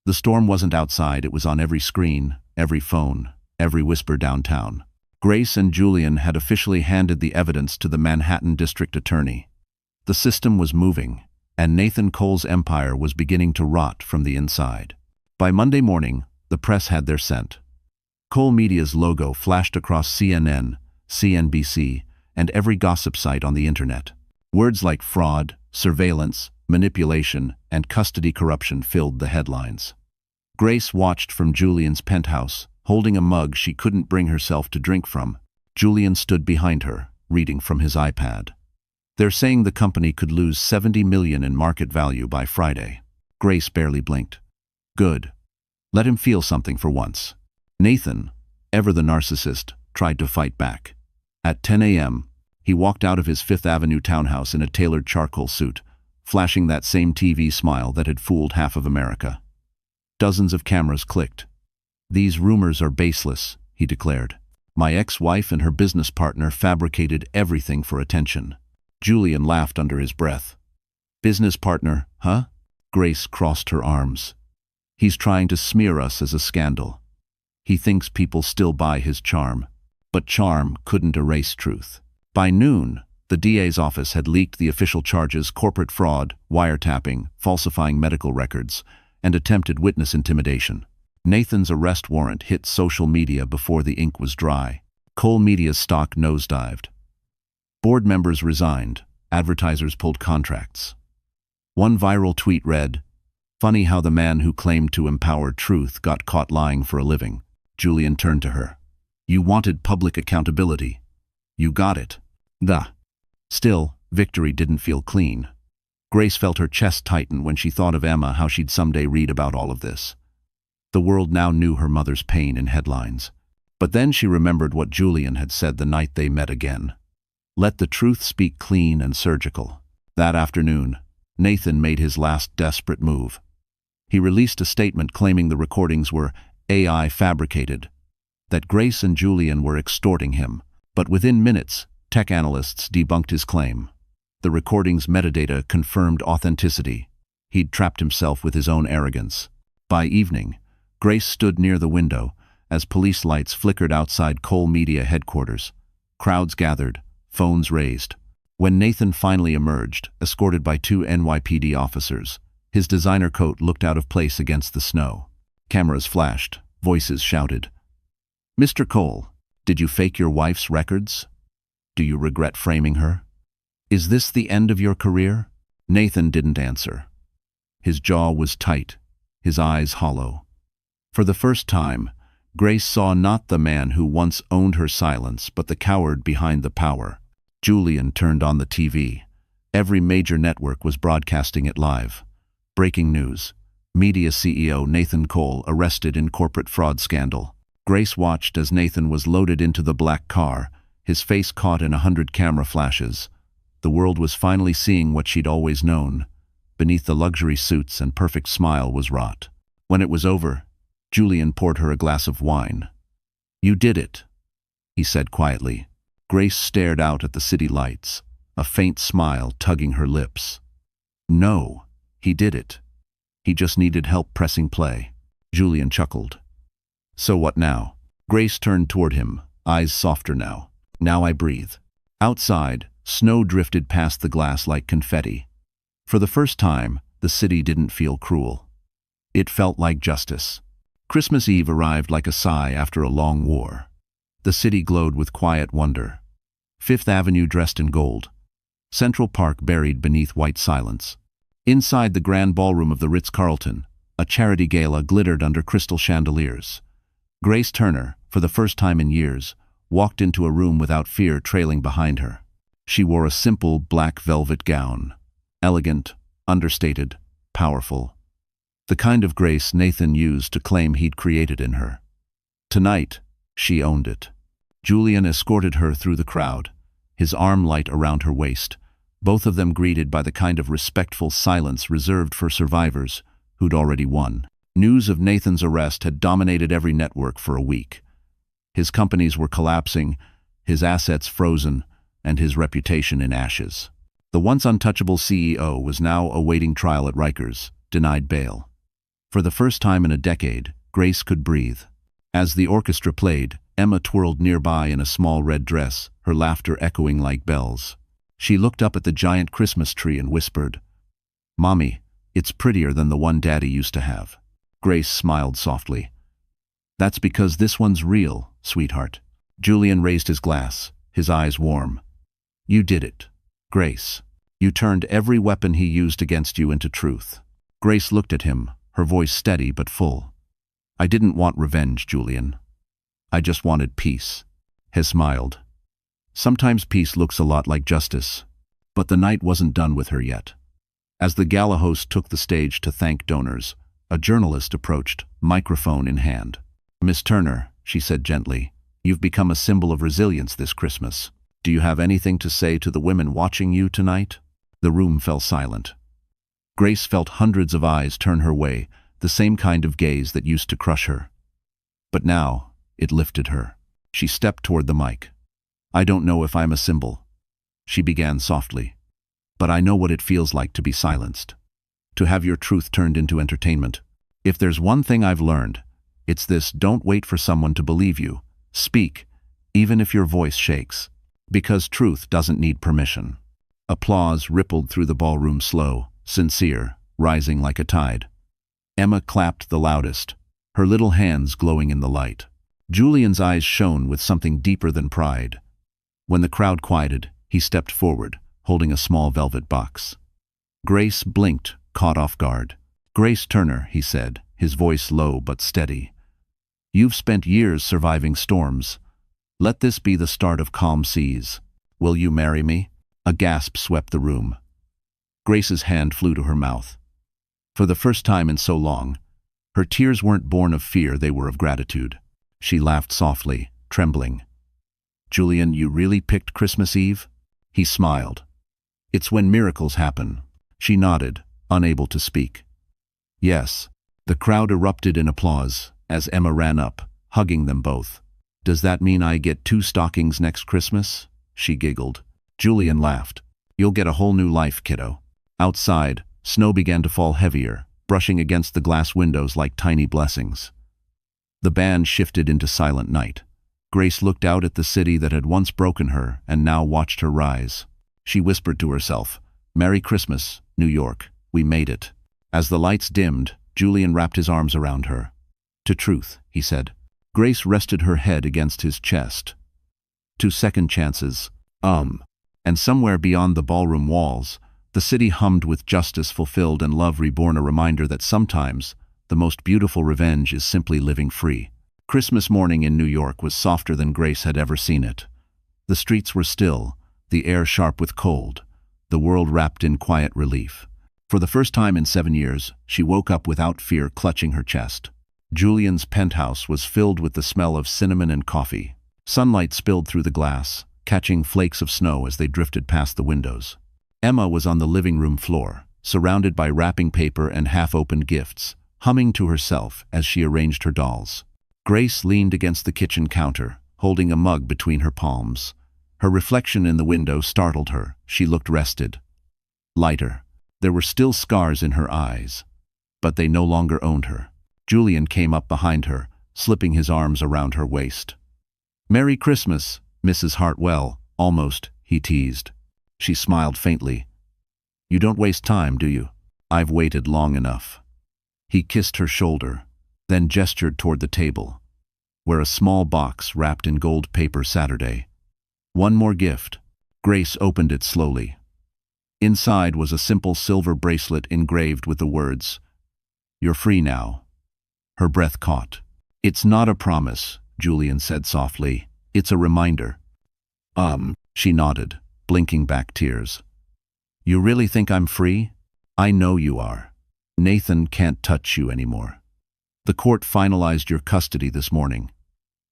Speaker 1: The storm wasn't outside, it was on every screen, every phone, every whisper downtown. Grace and Julian had officially handed the evidence to the Manhattan District Attorney. The system was moving, and Nathan Cole's empire was beginning to rot from the inside. By Monday morning, the press had their scent. Cole Media's logo flashed across CNN, CNBC, and every gossip site on the internet. Words like fraud, surveillance, manipulation, and custody corruption filled the headlines. Grace watched from Julian's penthouse, holding a mug she couldn't bring herself to drink from. Julian stood behind her, reading from his iPad. "They're saying the company could lose $70 million in market value by Friday." Grace barely blinked. "Good. Let him feel something for once." Nathan, ever the narcissist, tried to fight back. At 10 a.m., he walked out of his Fifth Avenue townhouse in a tailored charcoal suit, flashing that same TV smile that had fooled half of America. Dozens of cameras clicked. "These rumors are baseless," he declared. "My ex-wife and her business partner fabricated everything for attention." Julian laughed under his breath. "Business partner, huh?" Grace crossed her arms. "He's trying to smear us as a scandal. He thinks people still buy his charm. But charm couldn't erase truth." By noon, the DA's office had leaked the official charges: corporate fraud, wiretapping, falsifying medical records, and attempted witness intimidation. Nathan's arrest warrant hit social media before the ink was dry. Cole Media's stock nosedived. Board members resigned. Advertisers pulled contracts. One viral tweet read, "Funny how the man who claimed to empower truth got caught lying for a living." Julian turned to her. "You wanted public accountability. You got it." Still, victory didn't feel clean. Grace felt her chest tighten when she thought of Emma, how she'd someday read about all of this. The world now knew her mother's pain in headlines. But then she remembered what Julian had said the night they met again. Let the truth speak clean and surgical. That afternoon, Nathan made his last desperate move. He released a statement claiming the recordings were AI fabricated, that Grace and Julian were extorting him. But within minutes, tech analysts debunked his claim. The recording's metadata confirmed authenticity. He'd trapped himself with his own arrogance. By evening, Grace stood near the window as police lights flickered outside Cole Media headquarters. Crowds gathered, phones raised. When Nathan finally emerged, escorted by 2 NYPD officers, his designer coat looked out of place against the snow. Cameras flashed, voices shouted. "Mr. Cole, did you fake your wife's records? Do you regret framing her? Is this the end of your career?" Nathan didn't answer. His jaw was tight, his eyes hollow. For the first time, Grace saw not the man who once owned her silence, but the coward behind the power. Julian turned on the TV. Every major network was broadcasting it live. Breaking news. Media CEO Nathan Cole arrested in corporate fraud scandal. Grace watched as Nathan was loaded into the black car, his face caught in 100 camera flashes. The world was finally seeing what she'd always known. Beneath the luxury suits and perfect smile was rot. When it was over, Julian poured her a glass of wine. "You did it," he said quietly. Grace stared out at the city lights, a faint smile tugging her lips. "No, he did it. He just needed help pressing play." Julian chuckled. "So what now?" Grace turned toward him, eyes softer now. "Now I breathe." Outside, snow drifted past the glass like confetti. For the first time, the city didn't feel cruel. It felt like justice. Christmas Eve arrived like a sigh after a long war. The city glowed with quiet wonder. Fifth Avenue dressed in gold. Central Park buried beneath white silence. Inside the grand ballroom of the Ritz-Carlton, a charity gala glittered under crystal chandeliers. Grace Turner, for the first time in years, walked into a room without fear trailing behind her. She wore a simple black velvet gown. Elegant, understated, powerful. The kind of grace Nathan used to claim he'd created in her. Tonight, she owned it. Julian escorted her through the crowd, his arm light around her waist, both of them greeted by the kind of respectful silence reserved for survivors who'd already won. News of Nathan's arrest had dominated every network for a week. His companies were collapsing, his assets frozen, and his reputation in ashes. The once untouchable CEO was now awaiting trial at Rikers, denied bail. For the first time in a decade, Grace could breathe. As the orchestra played, Emma twirled nearby in a small red dress, her laughter echoing like bells. She looked up at the giant Christmas tree and whispered, "Mommy, it's prettier than the one Daddy used to have." Grace smiled softly. "That's because this one's real, sweetheart." Julian raised his glass, his eyes warm. "You did it, Grace. You turned every weapon he used against you into truth." Grace looked at him, her voice steady but full. "I didn't want revenge, Julian. I just wanted peace." He smiled. Sometimes peace looks a lot like justice, but the night wasn't done with her yet. As the gala host took the stage to thank donors, a journalist approached, microphone in hand. "Miss Turner," she said gently, "you've become a symbol of resilience this Christmas. Do you have anything to say to the women watching you tonight?" The room fell silent. Grace felt hundreds of eyes turn her way, the same kind of gaze that used to crush her. But now, it lifted her. She stepped toward the mic. "I don't know if I'm a symbol," she began softly, "but I know what it feels like to be silenced, to have your truth turned into entertainment. If there's one thing I've learned, it's this: don't wait for someone to believe you. Speak, even if your voice shakes, because truth doesn't need permission." Applause rippled through the ballroom, slow, sincere, rising like a tide. Emma clapped the loudest, her little hands glowing in the light. Julian's eyes shone with something deeper than pride. When the crowd quieted, he stepped forward, holding a small velvet box. Grace blinked, caught off guard. "Grace Turner," he said, his voice low but steady. "You've spent years surviving storms. Let this be the start of calm seas. Will you marry me?" A gasp swept the room. Grace's hand flew to her mouth. For the first time in so long, her tears weren't born of fear, they were of gratitude. She laughed softly, trembling. "Julian, you really picked Christmas Eve?" He smiled. "It's when miracles happen." She nodded, unable to speak. "Yes." The crowd erupted in applause as Emma ran up, hugging them both. "Does that mean I get 2 stockings next Christmas?" she giggled. Julian laughed. "You'll get a whole new life, kiddo." Outside, Snow began to fall heavier, brushing against the glass windows like tiny blessings. The band shifted into silent night. Grace looked out at the city that had once broken her and now watched her rise. She whispered to herself, "Merry Christmas, New York. We made it." As the lights dimmed, Julian wrapped his arms around her. "To truth," he said. Grace rested her head against his chest. "To second chances, And somewhere beyond the ballroom walls, the city hummed with justice fulfilled and love reborn, a reminder that sometimes the most beautiful revenge is simply living free. Christmas morning in New York was softer than Grace had ever seen it. The streets were still, the air sharp with cold, the world wrapped in quiet relief. For the first time in 7 years, she woke up without fear clutching her chest. Julian's penthouse was filled with the smell of cinnamon and coffee. Sunlight spilled through the glass, catching flakes of snow as they drifted past the windows. Emma was on the living room floor, surrounded by wrapping paper and half-opened gifts, humming to herself as she arranged her dolls. Grace leaned against the kitchen counter, holding a mug between her palms. Her reflection in the window startled her. She looked rested. Lighter. There were still scars in her eyes, but they no longer owned her. Julian came up behind her, slipping his arms around her waist. "Merry Christmas, Mrs. Hartwell," almost, he teased. She smiled faintly. "You don't waste time, do you? I've waited long enough." He kissed her shoulder, then gestured toward the table, where a small box wrapped in gold paper Saturday. "One more gift." Grace opened it slowly. Inside was a simple silver bracelet engraved with the words, "You're free now." Her breath caught. "It's not a promise," Julian said softly. "It's a reminder." She nodded, blinking back tears. "You really think I'm free? I know you are. Nathan can't touch you anymore. The court finalized your custody this morning.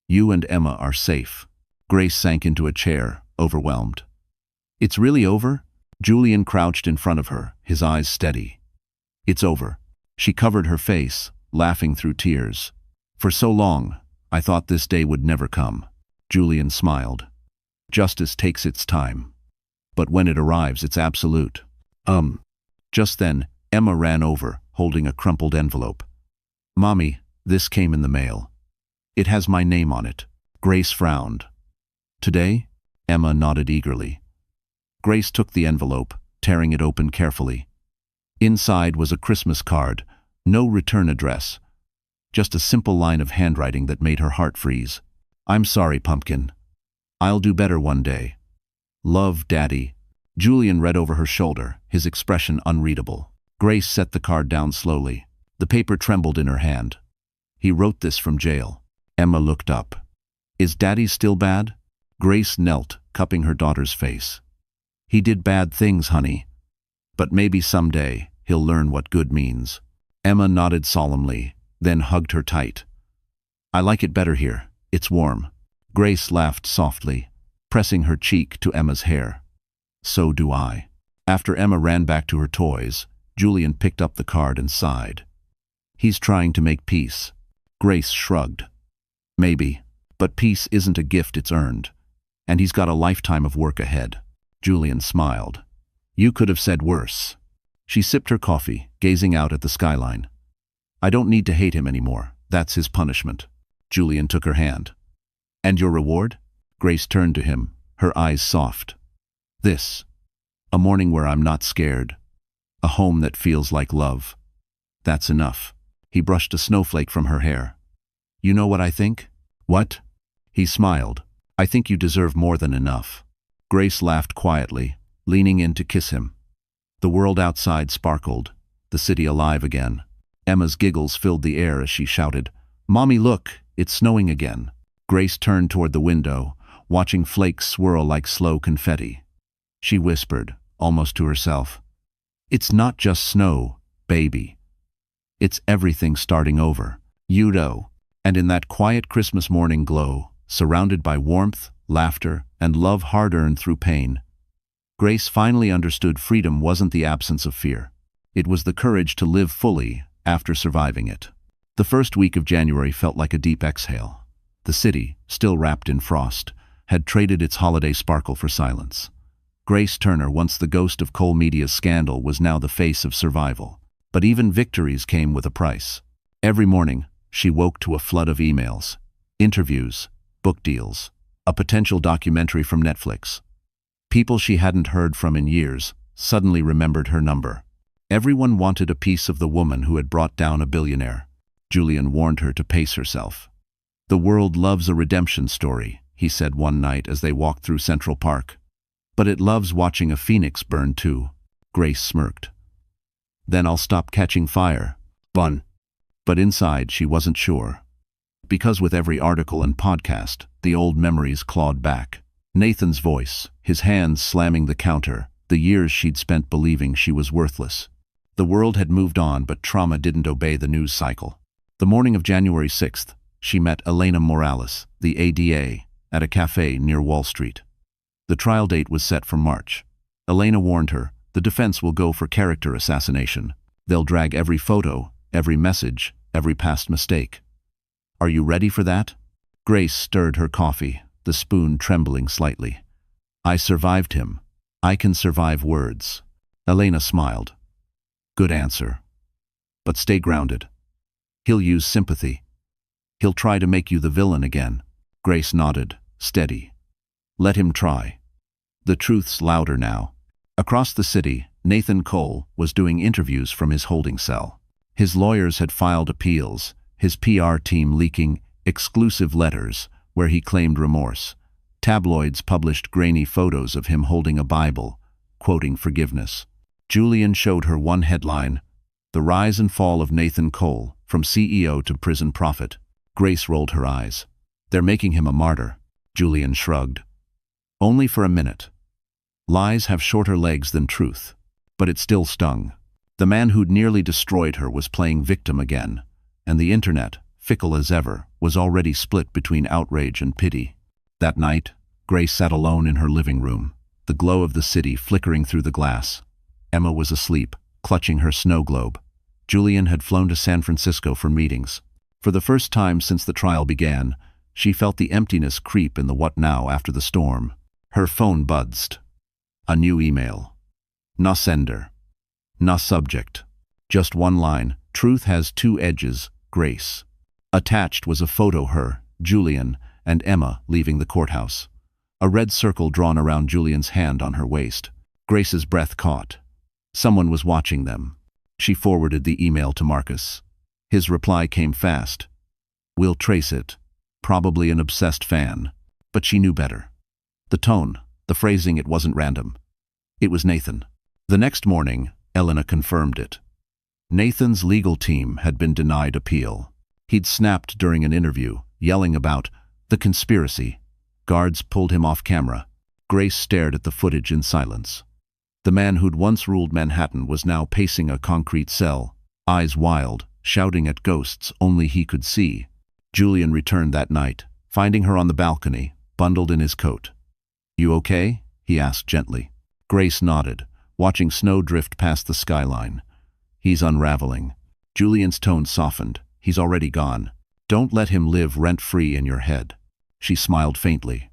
Speaker 1: You and Emma are safe." Grace sank into a chair, overwhelmed. "It's really over?" Julian crouched in front of her, his eyes steady. "It's over." She covered her face, laughing through tears. "For so long, I thought this day would never come." Julian smiled. "Justice takes its time. But when it arrives, it's absolute." Just then, Emma ran over, holding a crumpled envelope. "Mommy, this came in the mail. It has my name on it." Grace frowned. "Today?" Emma nodded eagerly. Grace took the envelope, tearing it open carefully. Inside was a Christmas card, no return address, just a simple line of handwriting that made her heart freeze. "I'm sorry, Pumpkin. I'll do better one day. Love, Daddy." Julian read over her shoulder, his expression unreadable. Grace set the card down slowly. The paper trembled in her hand. "He wrote this from jail." Emma looked up. "Is Daddy still bad?" Grace knelt, cupping her daughter's face. "He did bad things, honey. But maybe someday he'll learn what good means." Emma nodded solemnly, then hugged her tight. "I like it better here. It's warm." Grace laughed softly, pressing her cheek to Emma's hair. "So do I." After Emma ran back to her toys, Julian picked up the card and sighed. "He's trying to make peace." Grace shrugged. "Maybe, but peace isn't a gift, it's earned. And he's got a lifetime of work ahead." Julian smiled. "You could have said worse." She sipped her coffee, gazing out at the skyline. "I don't need to hate him anymore. That's his punishment." Julian took her hand. "And your reward?" Grace turned to him, her eyes soft. "This. A morning where I'm not scared. A home that feels like love. That's enough." He brushed a snowflake from her hair. "You know what I think?" "What?" He smiled. "I think you deserve more than enough." Grace laughed quietly, leaning in to kiss him. The world outside sparkled, the city alive again. Emma's giggles filled the air as she shouted, "Mommy, look, it's snowing again." Grace turned toward the window, watching flakes swirl like slow confetti. She whispered, almost to herself, "It's not just snow, baby. It's everything starting over." Udo. And in that quiet Christmas morning glow, surrounded by warmth, laughter, and love hard-earned through pain, Grace finally understood freedom wasn't the absence of fear. It was the courage to live fully after surviving it. The first week of January felt like a deep exhale. The city, still wrapped in frost, had traded its holiday sparkle for silence. Grace Turner, once the ghost of Cole Media's scandal, was now the face of survival. But even victories came with a price. Every morning, she woke to a flood of emails, interviews, book deals, a potential documentary from Netflix. People she hadn't heard from in years suddenly remembered her number. Everyone wanted a piece of the woman who had brought down a billionaire. Julian warned her to pace herself. "The world loves a redemption story," he said one night as they walked through Central Park. "But it loves watching a phoenix burn too." Grace smirked. "Then I'll stop catching fire." Fun. But inside she wasn't sure. Because with every article and podcast, the old memories clawed back. Nathan's voice, his hands slamming the counter, the years she'd spent believing she was worthless. The world had moved on, but trauma didn't obey the news cycle. The morning of January 6th, she met Elena Morales, the ADA, at a cafe near Wall Street. The trial date was set for March. Elena warned her, "The defense will go for character assassination. They'll drag every photo, every message, every past mistake." "Are you ready for that?" Grace stirred her coffee, the spoon trembling slightly. "I survived him. I can survive words." Elena smiled. "Good answer. But stay grounded. He'll use sympathy. He'll try to make you the villain again." Grace nodded, steady. "Let him try." The truth's louder now. Across the city, Nathan Cole was doing interviews from his holding cell. His lawyers had filed appeals, his PR team leaking exclusive letters where he claimed remorse. Tabloids published grainy photos of him holding a Bible, quoting forgiveness. Julian showed her one headline: "The Rise and Fall of Nathan Cole, from CEO to Prison Prophet." Grace rolled her eyes. "They're making him a martyr." Julian shrugged. "Only for a minute. Lies have shorter legs than truth." But it still stung. The man who'd nearly destroyed her was playing victim again, and the internet, fickle as ever, was already split between outrage and pity. That night, Grace sat alone in her living room, the glow of the city flickering through the glass. Emma was asleep, clutching her snow globe. Julian had flown to San Francisco for meetings. For the first time since the trial began, she felt the emptiness creep in the what now after the storm. Her phone buzzed. A new email. No sender. No subject. Just one line: "Truth has two edges, Grace." Attached was a photo her, Julian, and Emma leaving the courthouse. A red circle drawn around Julian's hand on her waist. Grace's breath caught. Someone was watching them. She forwarded the email to Marcus. His reply came fast. "We'll trace it. Probably an obsessed fan." But she knew better. The tone, the phrasing, it wasn't random. It was Nathan. The next morning, Elena confirmed it. Nathan's legal team had been denied appeal. He'd snapped during an interview, yelling about the conspiracy. Guards pulled him off camera. Grace stared at the footage in silence. The man who'd once ruled Manhattan was now pacing a concrete cell, eyes wild, shouting at ghosts only he could see. Julian returned that night, finding her on the balcony, bundled in his coat. "You okay?" he asked gently. Grace nodded, watching snow drift past the skyline. "He's unraveling." Julian's tone softened. "He's already gone. Don't let him live rent-free in your head." She smiled faintly.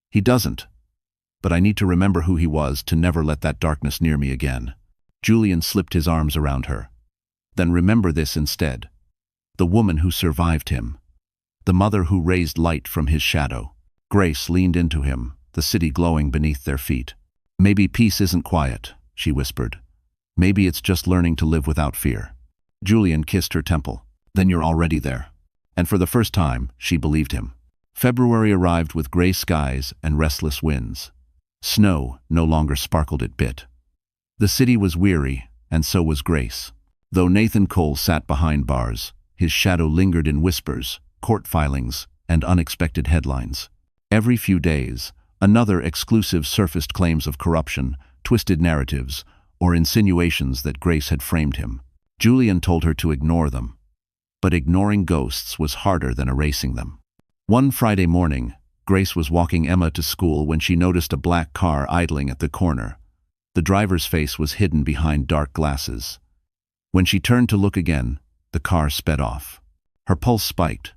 Speaker 1: "He doesn't. But I need to remember who he was to never let that darkness near me again." Julian slipped his arms around her. "Then remember this instead. The woman who survived him. The mother who raised light from his shadow." Grace leaned into him, the city glowing beneath their feet. "Maybe peace isn't quiet," she whispered. "Maybe it's just learning to live without fear." Julian kissed her temple. "Then you're already there." And for the first time, she believed him. February arrived with gray skies and restless winds. Snow no longer sparkled it bit. The city was weary, and so was Grace. Though Nathan Cole sat behind bars, his shadow lingered in whispers, court filings, and unexpected headlines. Every few days, another exclusive surfaced: claims of corruption, twisted narratives, or insinuations that Grace had framed him. Julian told her to ignore them. But ignoring ghosts was harder than erasing them. One Friday morning, Grace was walking Emma to school when she noticed a black car idling at the corner. The driver's face was hidden behind dark glasses. When she turned to look again, the car sped off. Her pulse spiked.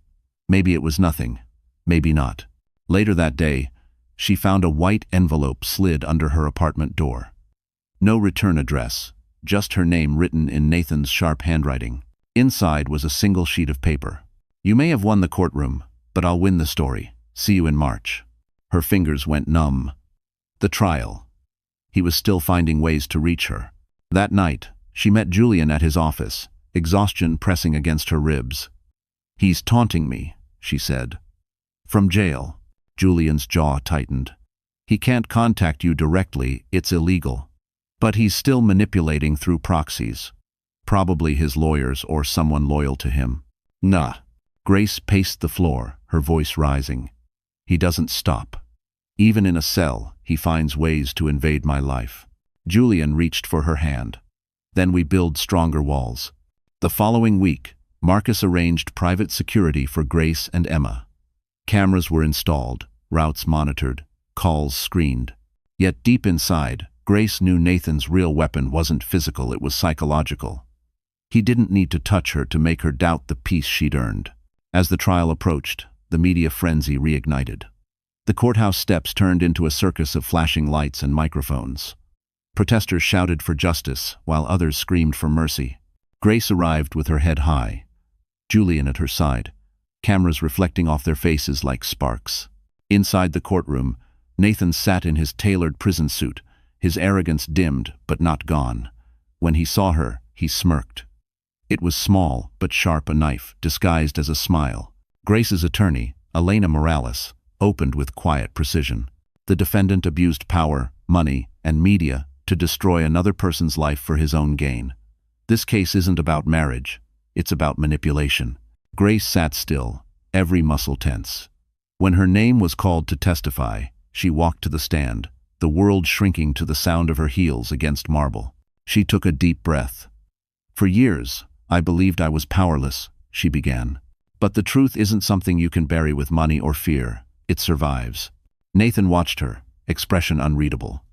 Speaker 1: Maybe it was nothing. Maybe not. Later that day, She found a white envelope slid under her apartment door. No return address, just her name written in Nathan's sharp handwriting. Inside was a single sheet of paper. "You may have won the courtroom, but I'll win the story. See you in March." Her fingers went numb. The trial. He was still finding ways to reach her. That night, she met Julian at his office, exhaustion pressing against her ribs. "He's taunting me," she said. "From jail." Julian's jaw tightened. "He can't contact you directly, it's illegal. But he's still manipulating through proxies. Probably his lawyers or someone loyal to him." "Nah." Grace paced the floor, her voice rising. "He doesn't stop. Even in a cell, he finds ways to invade my life." Julian reached for her hand. "Then we build stronger walls." The following week, Marcus arranged private security for Grace and Emma. Cameras were installed, routes monitored, calls screened. Yet deep inside, Grace knew Nathan's real weapon wasn't physical, it was psychological. He didn't need to touch her to make her doubt the peace she'd earned. As the trial approached, the media frenzy reignited. The courthouse steps turned into a circus of flashing lights and microphones. Protesters shouted for justice, while others screamed for mercy. Grace arrived with her head high, Julian at her side, cameras reflecting off their faces like sparks. Inside the courtroom, Nathan sat in his tailored prison suit, his arrogance dimmed but not gone. When he saw her, he smirked. It was small but sharp, a knife disguised as a smile. Grace's attorney, Elena Morales, opened with quiet precision. The defendant abused power, money, and media to destroy another person's life for his own gain. This case isn't about marriage, it's about manipulation. Grace sat still, every muscle tense. When her name was called to testify, she walked to the stand, the world shrinking to the sound of her heels against marble. She took a deep breath. "For years, I believed I was powerless," she began. "But the truth isn't something you can bury with money or fear. It survives." Nathan watched her, expression unreadable.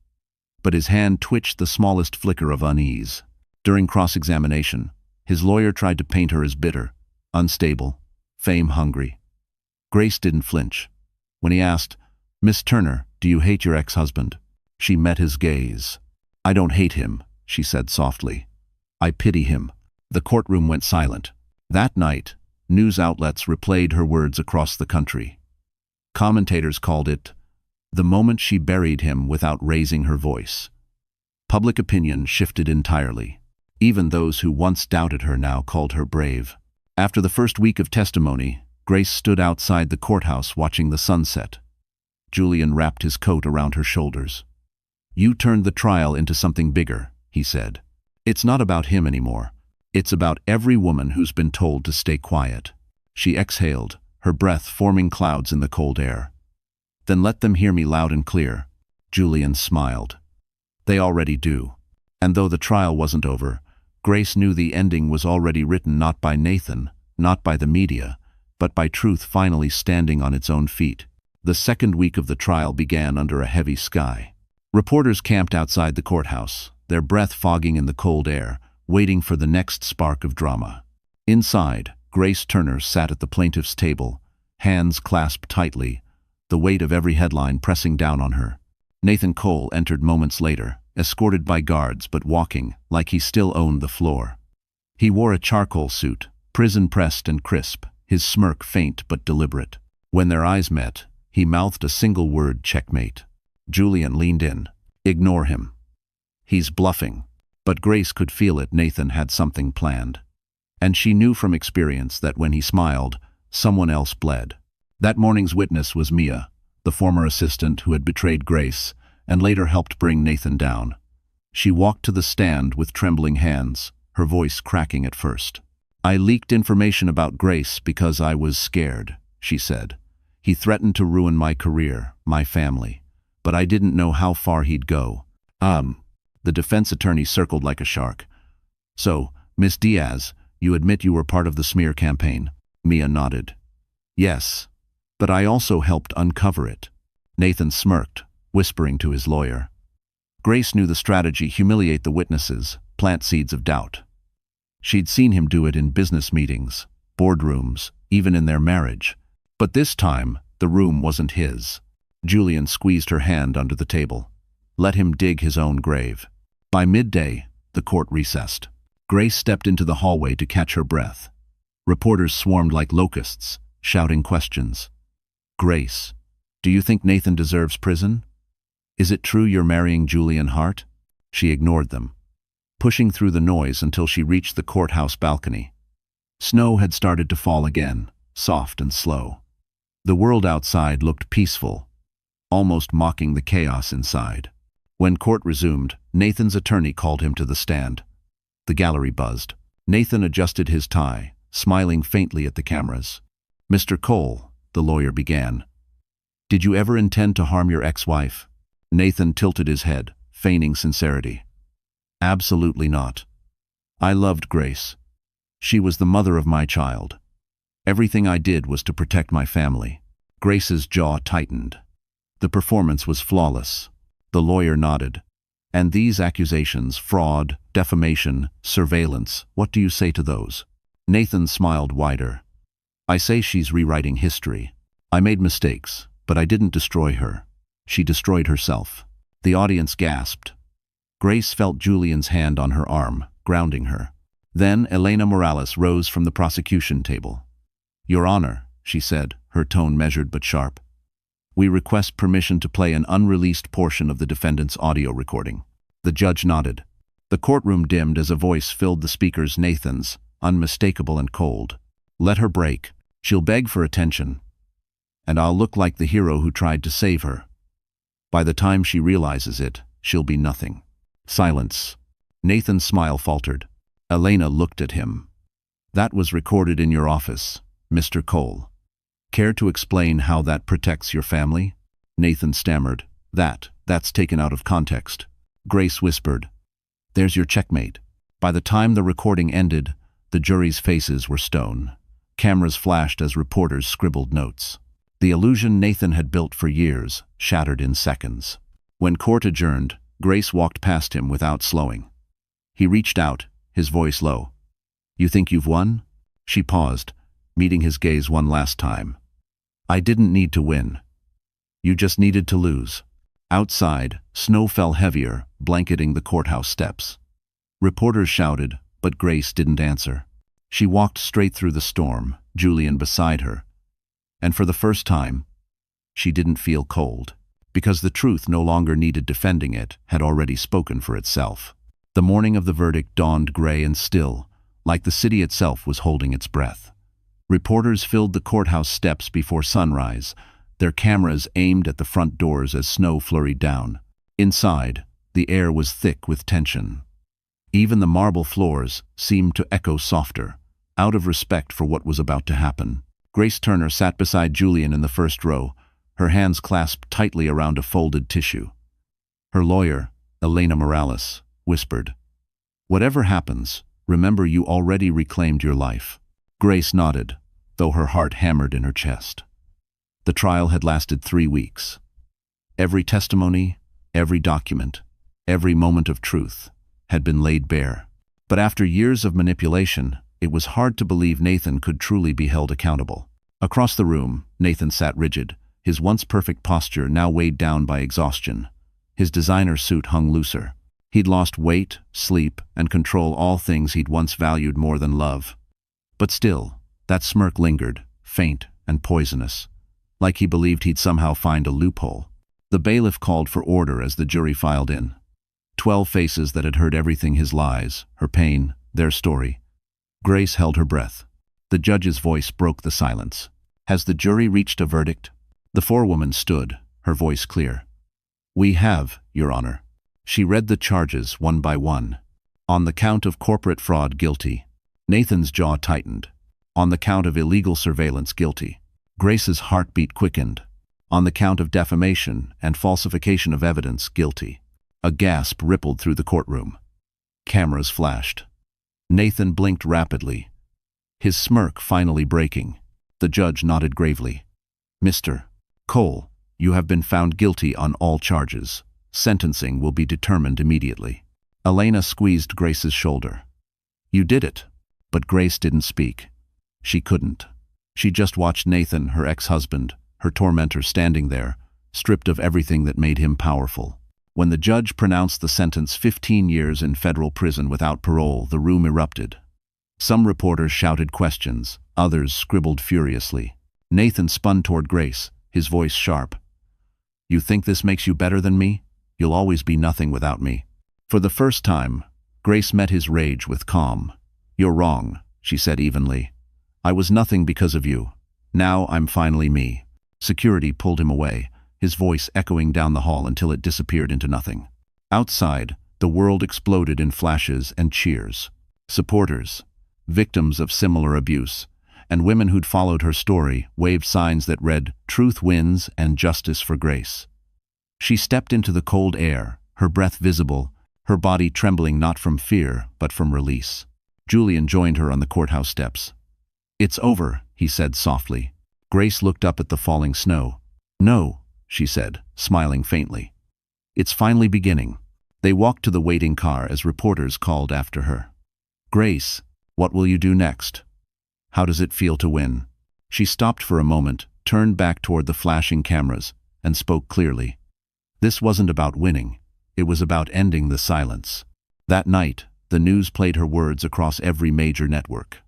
Speaker 1: But his hand twitched the smallest flicker of unease. During cross-examination, his lawyer tried to paint her as bitter, unstable, fame-hungry. Grace didn't flinch. When he asked, "Miss Turner, do you hate your ex-husband?" she met his gaze. "I don't hate him," she said softly. "I pity him." The courtroom went silent. That night, news outlets replayed her words across the country. Commentators called it the moment she buried him without raising her voice. Public opinion shifted entirely. Even those who once doubted her now called her brave. After the first week of testimony, Grace stood outside the courthouse watching the sunset. Julian wrapped his coat around her shoulders. "You turned the trial into something bigger," he said. "It's not about him anymore. It's about every woman who's been told to stay quiet." She exhaled, her breath forming clouds in the cold air. "Then let them hear me loud and clear." Julian smiled. "They already do." And though the trial wasn't over, Grace knew the ending was already written, not by Nathan, not by the media, but by truth finally standing on its own feet. The second week of the trial began under a heavy sky. Reporters camped outside the courthouse, their breath fogging in the cold air, waiting for the next spark of drama. Inside, Grace Turner sat at the plaintiff's table, hands clasped tightly, the weight of every headline pressing down on her. Nathan Cole entered moments later, escorted by guards but walking like he still owned the floor. He wore a charcoal suit, prison-pressed and crisp, his smirk faint but deliberate. When their eyes met, he mouthed a single word: "Checkmate." Julian leaned in. "Ignore him. He's bluffing." But Grace could feel it. Nathan had something planned. And she knew from experience that when he smiled, someone else bled. That morning's witness was Mia, the former assistant who had betrayed Grace and later helped bring Nathan down. She walked to the stand with trembling hands, her voice cracking at first. "I leaked information about Grace because I was scared," she said. "He threatened to ruin my career, my family. But I didn't know how far he'd go." The defense attorney circled like a shark. "So, Miss Diaz, you admit you were part of the smear campaign?" Mia nodded. "Yes, but I also helped uncover it." Nathan smirked, whispering to his lawyer. Grace knew the strategy: humiliate the witnesses, plant seeds of doubt. She'd seen him do it in business meetings, boardrooms, even in their marriage. But this time, the room wasn't his. Julian squeezed her hand under the table. Let him dig his own grave. By midday, the court recessed. Grace stepped into the hallway to catch her breath. Reporters swarmed like locusts, shouting questions. Grace, do you think Nathan deserves prison? Is it true you're marrying Julian Hart? She ignored them, pushing through the noise until she reached the courthouse balcony. Snow had started to fall again, soft and slow. The world outside looked peaceful, almost mocking the chaos inside. When court resumed, Nathan's attorney called him to the stand. The gallery buzzed. Nathan adjusted his tie, smiling faintly at the cameras. Mr. Cole, the lawyer began. Did you ever intend to harm your ex-wife? Nathan tilted his head, feigning sincerity. Absolutely not. I loved Grace. She was the mother of my child. Everything I did was to protect my family. Grace's jaw tightened. The performance was flawless. The lawyer nodded. And these accusations, fraud, defamation, surveillance, what do you say to those? Nathan smiled wider. I say she's rewriting history. I made mistakes, but I didn't destroy her. She destroyed herself. The audience gasped. Grace felt Julian's hand on her arm, grounding her. Then Elena Morales rose from the prosecution table. Your Honor, she said, her tone measured but sharp. We request permission to play an unreleased portion of the defendant's audio recording. The judge nodded. The courtroom dimmed as a voice filled the speakers. Nathan's, unmistakable and cold. Let her break. She'll beg for attention. And I'll look like the hero who tried to save her. By the time she realizes it, she'll be nothing. Silence. Nathan's smile faltered. Elena looked at him. That was recorded in your office, Mr. Cole. Care to explain how that protects your family? Nathan stammered. That's taken out of context. Grace whispered. There's your checkmate. By the time the recording ended, the jury's faces were stone. Cameras flashed as reporters scribbled notes. The illusion Nathan had built for years shattered in seconds. When court adjourned, Grace walked past him without slowing. He reached out, his voice low. You think you've won? She paused, meeting his gaze one last time. I didn't need to win. You just needed to lose. Outside, snow fell heavier, blanketing the courthouse steps. Reporters shouted, but Grace didn't answer. She walked straight through the storm, Julian beside her. And for the first time, she didn't feel cold, because the truth no longer needed defending. It had already spoken for itself. The morning of the verdict dawned gray and still, like the city itself was holding its breath. Reporters filled the courthouse steps before sunrise, their cameras aimed at the front doors as snow flurried down. Inside, the air was thick with tension. Even the marble floors seemed to echo softer, out of respect for what was about to happen. Grace Turner sat beside Julian in the first row, her hands clasped tightly around a folded tissue. Her lawyer, Elena Morales, whispered, Whatever happens, remember you already reclaimed your life. Grace nodded, though her heart hammered in her chest. The trial had lasted 3 weeks. Every testimony, every document, every moment of truth had been laid bare. But after years of manipulation, it was hard to believe Nathan could truly be held accountable. Across the room, Nathan sat rigid, his once perfect posture now weighed down by exhaustion. His designer suit hung looser. He'd lost weight, sleep, and control, all things he'd once valued more than love. But still, that smirk lingered, faint and poisonous, like he believed he'd somehow find a loophole. The bailiff called for order as the jury filed in. 12 faces that had heard everything: his lies, her pain, their story. Grace held her breath. The judge's voice broke the silence. Has the jury reached a verdict? The forewoman stood, her voice clear. We have, Your Honor. She read the charges one by one. On the count of corporate fraud, guilty. Nathan's jaw tightened. On the count of illegal surveillance, guilty. Grace's heartbeat quickened. On the count of defamation and falsification of evidence, guilty. A gasp rippled through the courtroom. Cameras flashed. Nathan blinked rapidly, his smirk finally breaking. The judge nodded gravely. Mr. Cole, you have been found guilty on all charges. Sentencing will be determined immediately. Elena squeezed Grace's shoulder. You did it. But Grace didn't speak. She couldn't. She just watched Nathan, her ex-husband, her tormentor, standing there, stripped of everything that made him powerful. When the judge pronounced the sentence 15 years in federal prison without parole, the room erupted. Some reporters shouted questions, others scribbled furiously. Nathan spun toward Grace, his voice sharp. "You think this makes you better than me? You'll always be nothing without me." For the first time, Grace met his rage with calm. "You're wrong," she said evenly. "I was nothing because of you. Now I'm finally me." Security pulled him away, his voice echoing down the hall until it disappeared into nothing. Outside, the world exploded in flashes and cheers. Supporters, victims of similar abuse, and women who'd followed her story waved signs that read, "Truth wins and justice for Grace." She stepped into the cold air, her breath visible, her body trembling not from fear, but from release. Julian joined her on the courthouse steps. "It's over," he said softly. Grace looked up at the falling snow. "No," she said, smiling faintly. "It's finally beginning." They walked to the waiting car as reporters called after her. "Grace, what will you do next? How does it feel to win?" She stopped for a moment, turned back toward the flashing cameras, and spoke clearly. This wasn't about winning. It was about ending the silence. That night, the news played her words across every major network.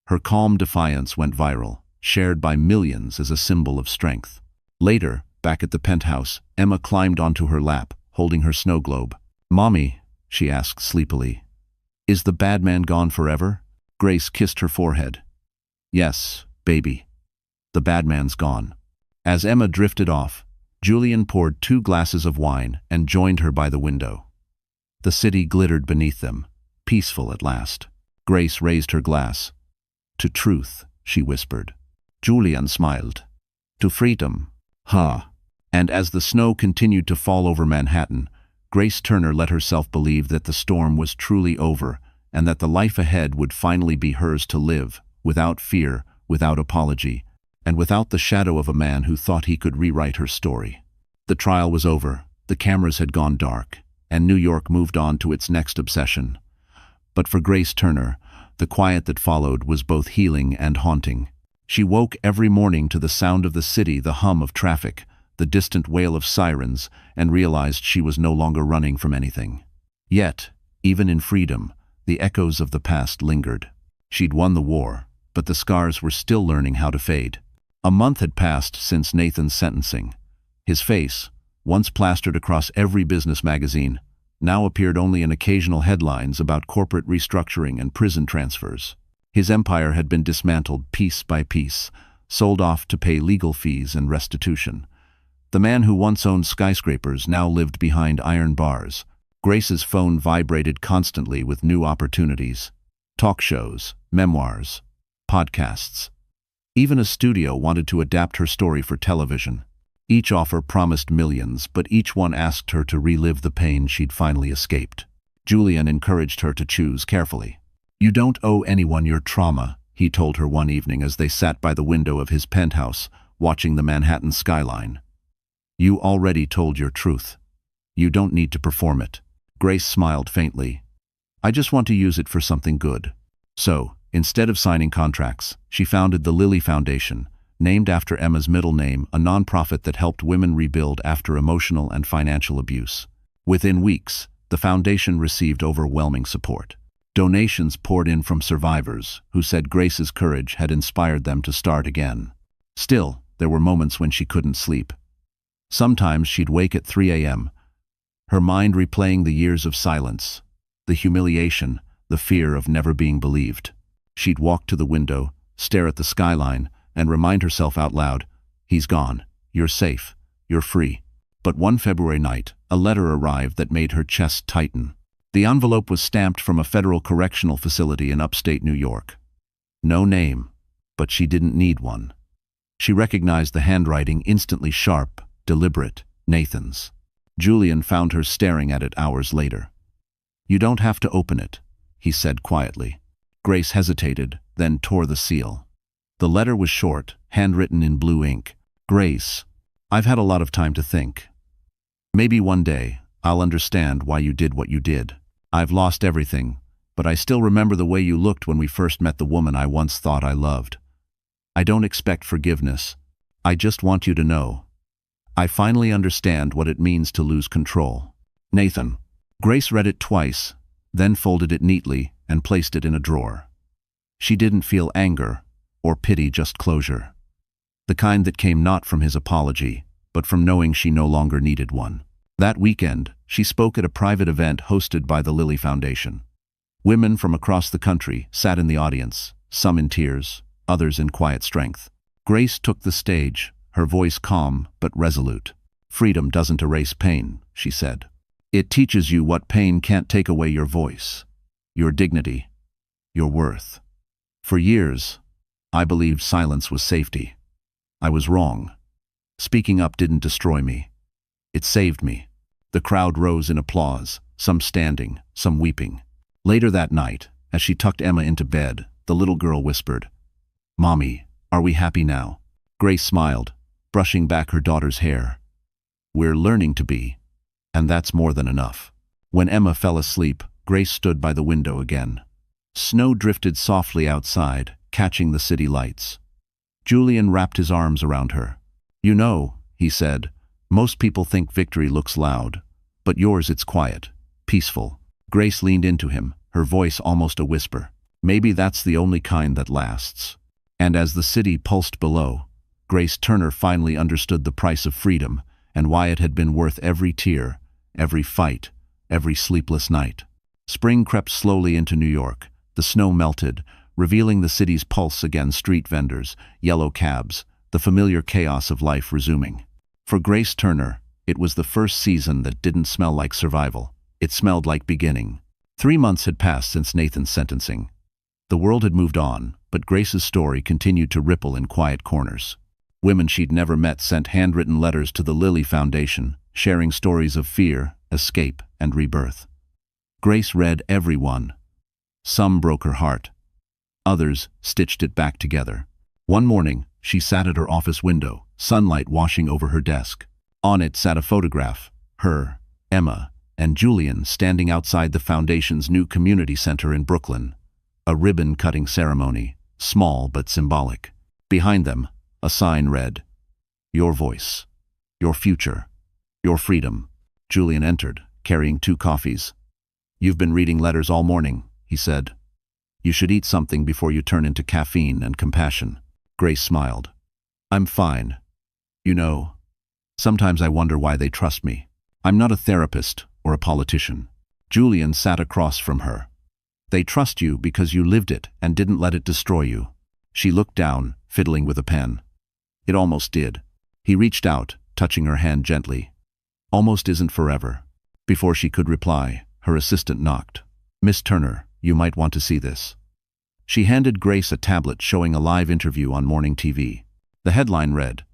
Speaker 1: Her calm defiance went viral, shared by millions as a symbol of strength. Later, back at the penthouse, Emma climbed onto her lap, holding her snow globe. "Mommy," she asked sleepily, "is the bad man gone forever?" Grace kissed her forehead. "Yes, baby. The bad man's gone." As Emma drifted off, Julian poured 2 glasses of wine and joined her by the window. The city glittered beneath them, peaceful at last. Grace raised her glass. "To truth," she whispered. Julian smiled. "To freedom." "Ha." And as the snow continued to fall over Manhattan, Grace Turner let herself believe that the storm was truly over and that the life ahead would finally be hers to live, without fear, without apology, and without the shadow of a man who thought he could rewrite her story. The trial was over, the cameras had gone dark, and New York moved on to its next obsession. But for Grace Turner, the quiet that followed was both healing and haunting. She woke every morning to the sound of the city, the hum of traffic, the distant wail of sirens, and realized she was no longer running from anything. Yet, even in freedom, the echoes of the past lingered. She'd won the war, but the scars were still learning how to fade. A month had passed since Nathan's sentencing. His face, once plastered across every business magazine, now appeared only in occasional headlines about corporate restructuring and prison transfers. His empire had been dismantled piece by piece, sold off to pay legal fees and restitution. The man who once owned skyscrapers now lived behind iron bars. Grace's phone vibrated constantly with new opportunities. Talk shows, memoirs, podcasts. Even a studio wanted to adapt her story for television. Each offer promised millions, but each one asked her to relive the pain she'd finally escaped. Julian encouraged her to choose carefully. "You don't owe anyone your trauma," he told her one evening as they sat by the window of his penthouse, watching the Manhattan skyline. "You already told your truth. You don't need to perform it." Grace smiled faintly. "I just want to use it for something good." So, instead of signing contracts, she founded the Lily Foundation, named after Emma's middle name, a nonprofit that helped women rebuild after emotional and financial abuse. Within weeks, the foundation received overwhelming support. Donations poured in from survivors who said Grace's courage had inspired them to start again. Still, there were moments when she couldn't sleep. Sometimes she'd wake at 3 a.m., her mind replaying the years of silence, the humiliation, the fear of never being believed. She'd walk to the window, stare at the skyline, and remind herself out loud, "He's gone. You're safe. You're free." But one February night, a letter arrived that made her chest tighten. The envelope was stamped from a federal correctional facility in upstate New York. No name, but she didn't need one. She recognized the handwriting, instantly sharp, deliberate, Nathan's. Julian found her staring at it hours later. "You don't have to open it," he said quietly. Grace hesitated, then tore the seal. The letter was short, handwritten in blue ink. "Grace, I've had a lot of time to think. Maybe one day I'll understand why you did what you did. I've lost everything, but I still remember the way you looked when we first met the woman I once thought I loved. I don't expect forgiveness. I just want you to know I finally understand what it means to lose control. Nathan. Grace read it twice, then folded it neatly and placed it in a drawer. She didn't feel anger or pity, just closure. The kind that came not from his apology, but from knowing she no longer needed one. That weekend, she spoke at a private event hosted by the Lilly Foundation. Women from across the country sat in the audience, some in tears, others in quiet strength. Grace took the stage, her voice calm but resolute. "Freedom doesn't erase pain," she said. "It teaches you what pain can't take away: your voice, your dignity, your worth. For years, I believed silence was safety. I was wrong. Speaking up didn't destroy me. It saved me." The crowd rose in applause, some standing, some weeping. Later that night, as she tucked Emma into bed, the little girl whispered, "Mommy, are we happy now?" Grace smiled, brushing back her daughter's hair. "We're learning to be, and that's more than enough." When Emma fell asleep, Grace stood by the window again. Snow drifted softly outside, catching the city lights. Julian wrapped his arms around her. "You know," he said, "most people think victory looks loud, but yours, it's quiet, peaceful." Grace leaned into him, her voice almost a whisper. "Maybe that's the only kind that lasts." And as the city pulsed below, Grace Turner finally understood the price of freedom and why it had been worth every tear, every fight, every sleepless night. Spring crept slowly into New York. The snow melted, revealing the city's pulse again: street vendors, yellow cabs, the familiar chaos of life resuming. For Grace Turner, it was the first season that didn't smell like survival. It smelled like beginning. 3 months had passed since Nathan's sentencing. The world had moved on, but Grace's story continued to ripple in quiet corners. Women she'd never met sent handwritten letters to the Lilly Foundation, sharing stories of fear, escape, and rebirth. Grace read every one. Some broke her heart. Others stitched it back together. One morning, she sat at her office window, sunlight washing over her desk. On it sat a photograph: her, Emma, and Julian standing outside the Foundation's new community center in Brooklyn. A ribbon-cutting ceremony, small but symbolic. Behind them, a sign read, "Your voice, your future, your freedom." Julian entered, carrying 2 coffees. "You've been reading letters all morning," he said. "You should eat something before you turn into caffeine and compassion." Grace smiled. "I'm fine. You know, sometimes I wonder why they trust me. I'm not a therapist or a politician." Julian sat across from her. "They trust you because you lived it and didn't let it destroy you." She looked down, fiddling with a pen. "It almost did." He reached out, touching her hand gently. "Almost isn't forever." Before she could reply, her assistant knocked. "Miss Turner, you might want to see this." She handed Grace a tablet showing a live interview on morning TV. The headline read,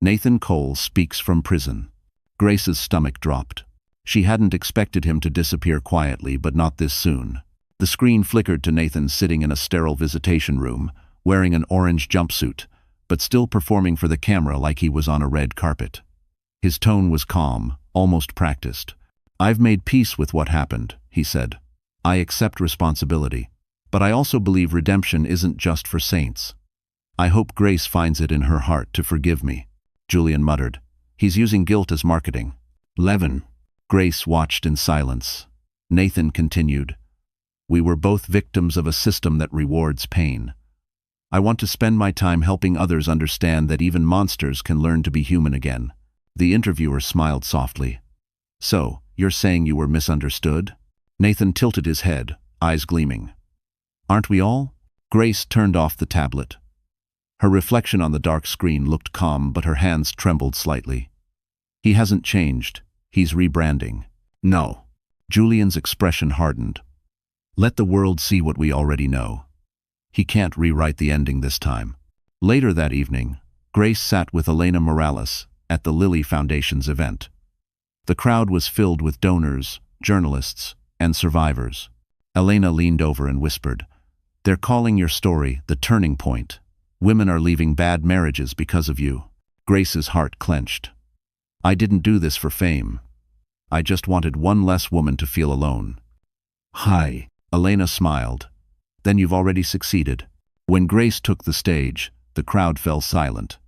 Speaker 1: "Nathan Cole speaks from prison." Grace's stomach dropped. She hadn't expected him to disappear quietly, but not this soon. The screen flickered to Nathan sitting in a sterile visitation room, wearing an orange jumpsuit, but still performing for the camera like he was on a red carpet. His tone was calm, almost practiced. "I've made peace with what happened," he said. "I accept responsibility. But I also believe redemption isn't just for saints. I hope Grace finds it in her heart to forgive me." Julian muttered. "He's using guilt as marketing." "Levin." Grace watched in silence. Nathan continued, "We were both victims of a system that rewards pain. I want to spend my time helping others understand that even monsters can learn to be human again." The interviewer smiled softly. "So, you're saying you were misunderstood?" Nathan tilted his head, eyes gleaming. "Aren't we all?" Grace turned off the tablet. Her reflection on the dark screen looked calm, but her hands trembled slightly. "He hasn't changed. He's rebranding." "No." Julian's expression hardened. "Let the world see what we already know. He can't rewrite the ending this time." Later that evening, Grace sat with Elena Morales at the Lilly Foundation's event. The crowd was filled with donors, journalists, and survivors. Elena leaned over and whispered, "They're calling your story the turning point. Women are leaving bad marriages because of you." Grace's heart clenched. "I didn't do this for fame. I just wanted one less woman to feel alone." "Hi." Elena smiled. "Then you've already succeeded." When Grace took the stage, the crowd fell silent.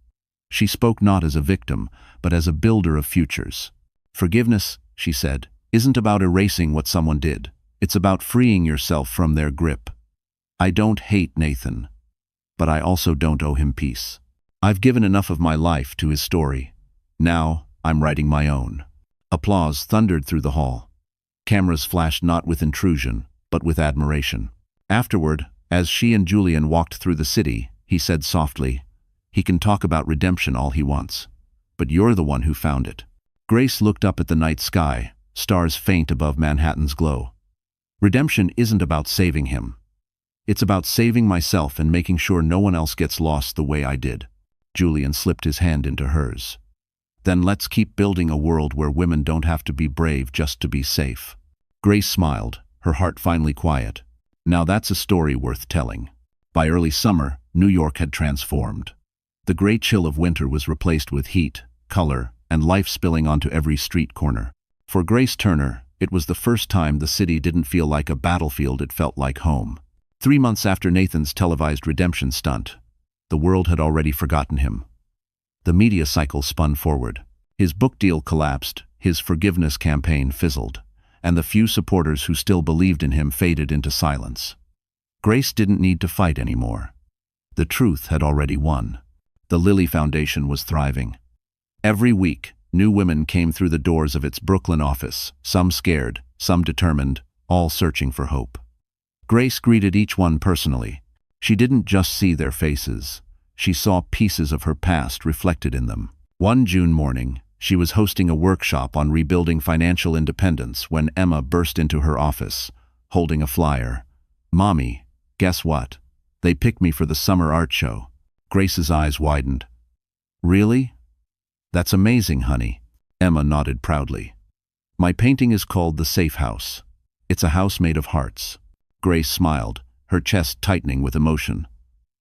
Speaker 1: She spoke not as a victim, but as a builder of futures. Forgiveness, she said, isn't about erasing what someone did. It's about freeing yourself from their grip. I don't hate Nathan, but I also don't owe him peace. I've given enough of my life to his story. Now, I'm writing my own. Applause thundered through the hall. Cameras flashed not with intrusion, but with admiration. Afterward, as she and Julian walked through the city, he said softly, "He can talk about redemption all he wants, but you're the one who found it." Grace looked up at the night sky, stars faint above Manhattan's glow. Redemption isn't about saving him. It's about saving myself and making sure no one else gets lost the way I did. Julian slipped his hand into hers. Then let's keep building a world where women don't have to be brave just to be safe. Grace smiled, her heart finally quiet. Now that's a story worth telling. By early summer, New York had transformed. The gray chill of winter was replaced with heat, color, and life spilling onto every street corner. For Grace Turner, it was the first time the city didn't feel like a battlefield, it felt like home. 3 months after Nathan's televised redemption stunt, the world had already forgotten him. The media cycle spun forward. His book deal collapsed, his forgiveness campaign fizzled, and the few supporters who still believed in him faded into silence. Grace didn't need to fight anymore. The truth had already won. The Lilly Foundation was thriving. Every week, new women came through the doors of its Brooklyn office, some scared, some determined, all searching for hope. Grace greeted each one personally. She didn't just see their faces. She saw pieces of her past reflected in them. One June morning, she was hosting a workshop on rebuilding financial independence when Emma burst into her office, holding a flyer. "Mommy, guess what? They picked me for the summer art show." Grace's eyes widened. "Really? That's amazing, honey." Emma nodded proudly. "My painting is called The Safe House. It's a house made of hearts." Grace smiled, her chest tightening with emotion.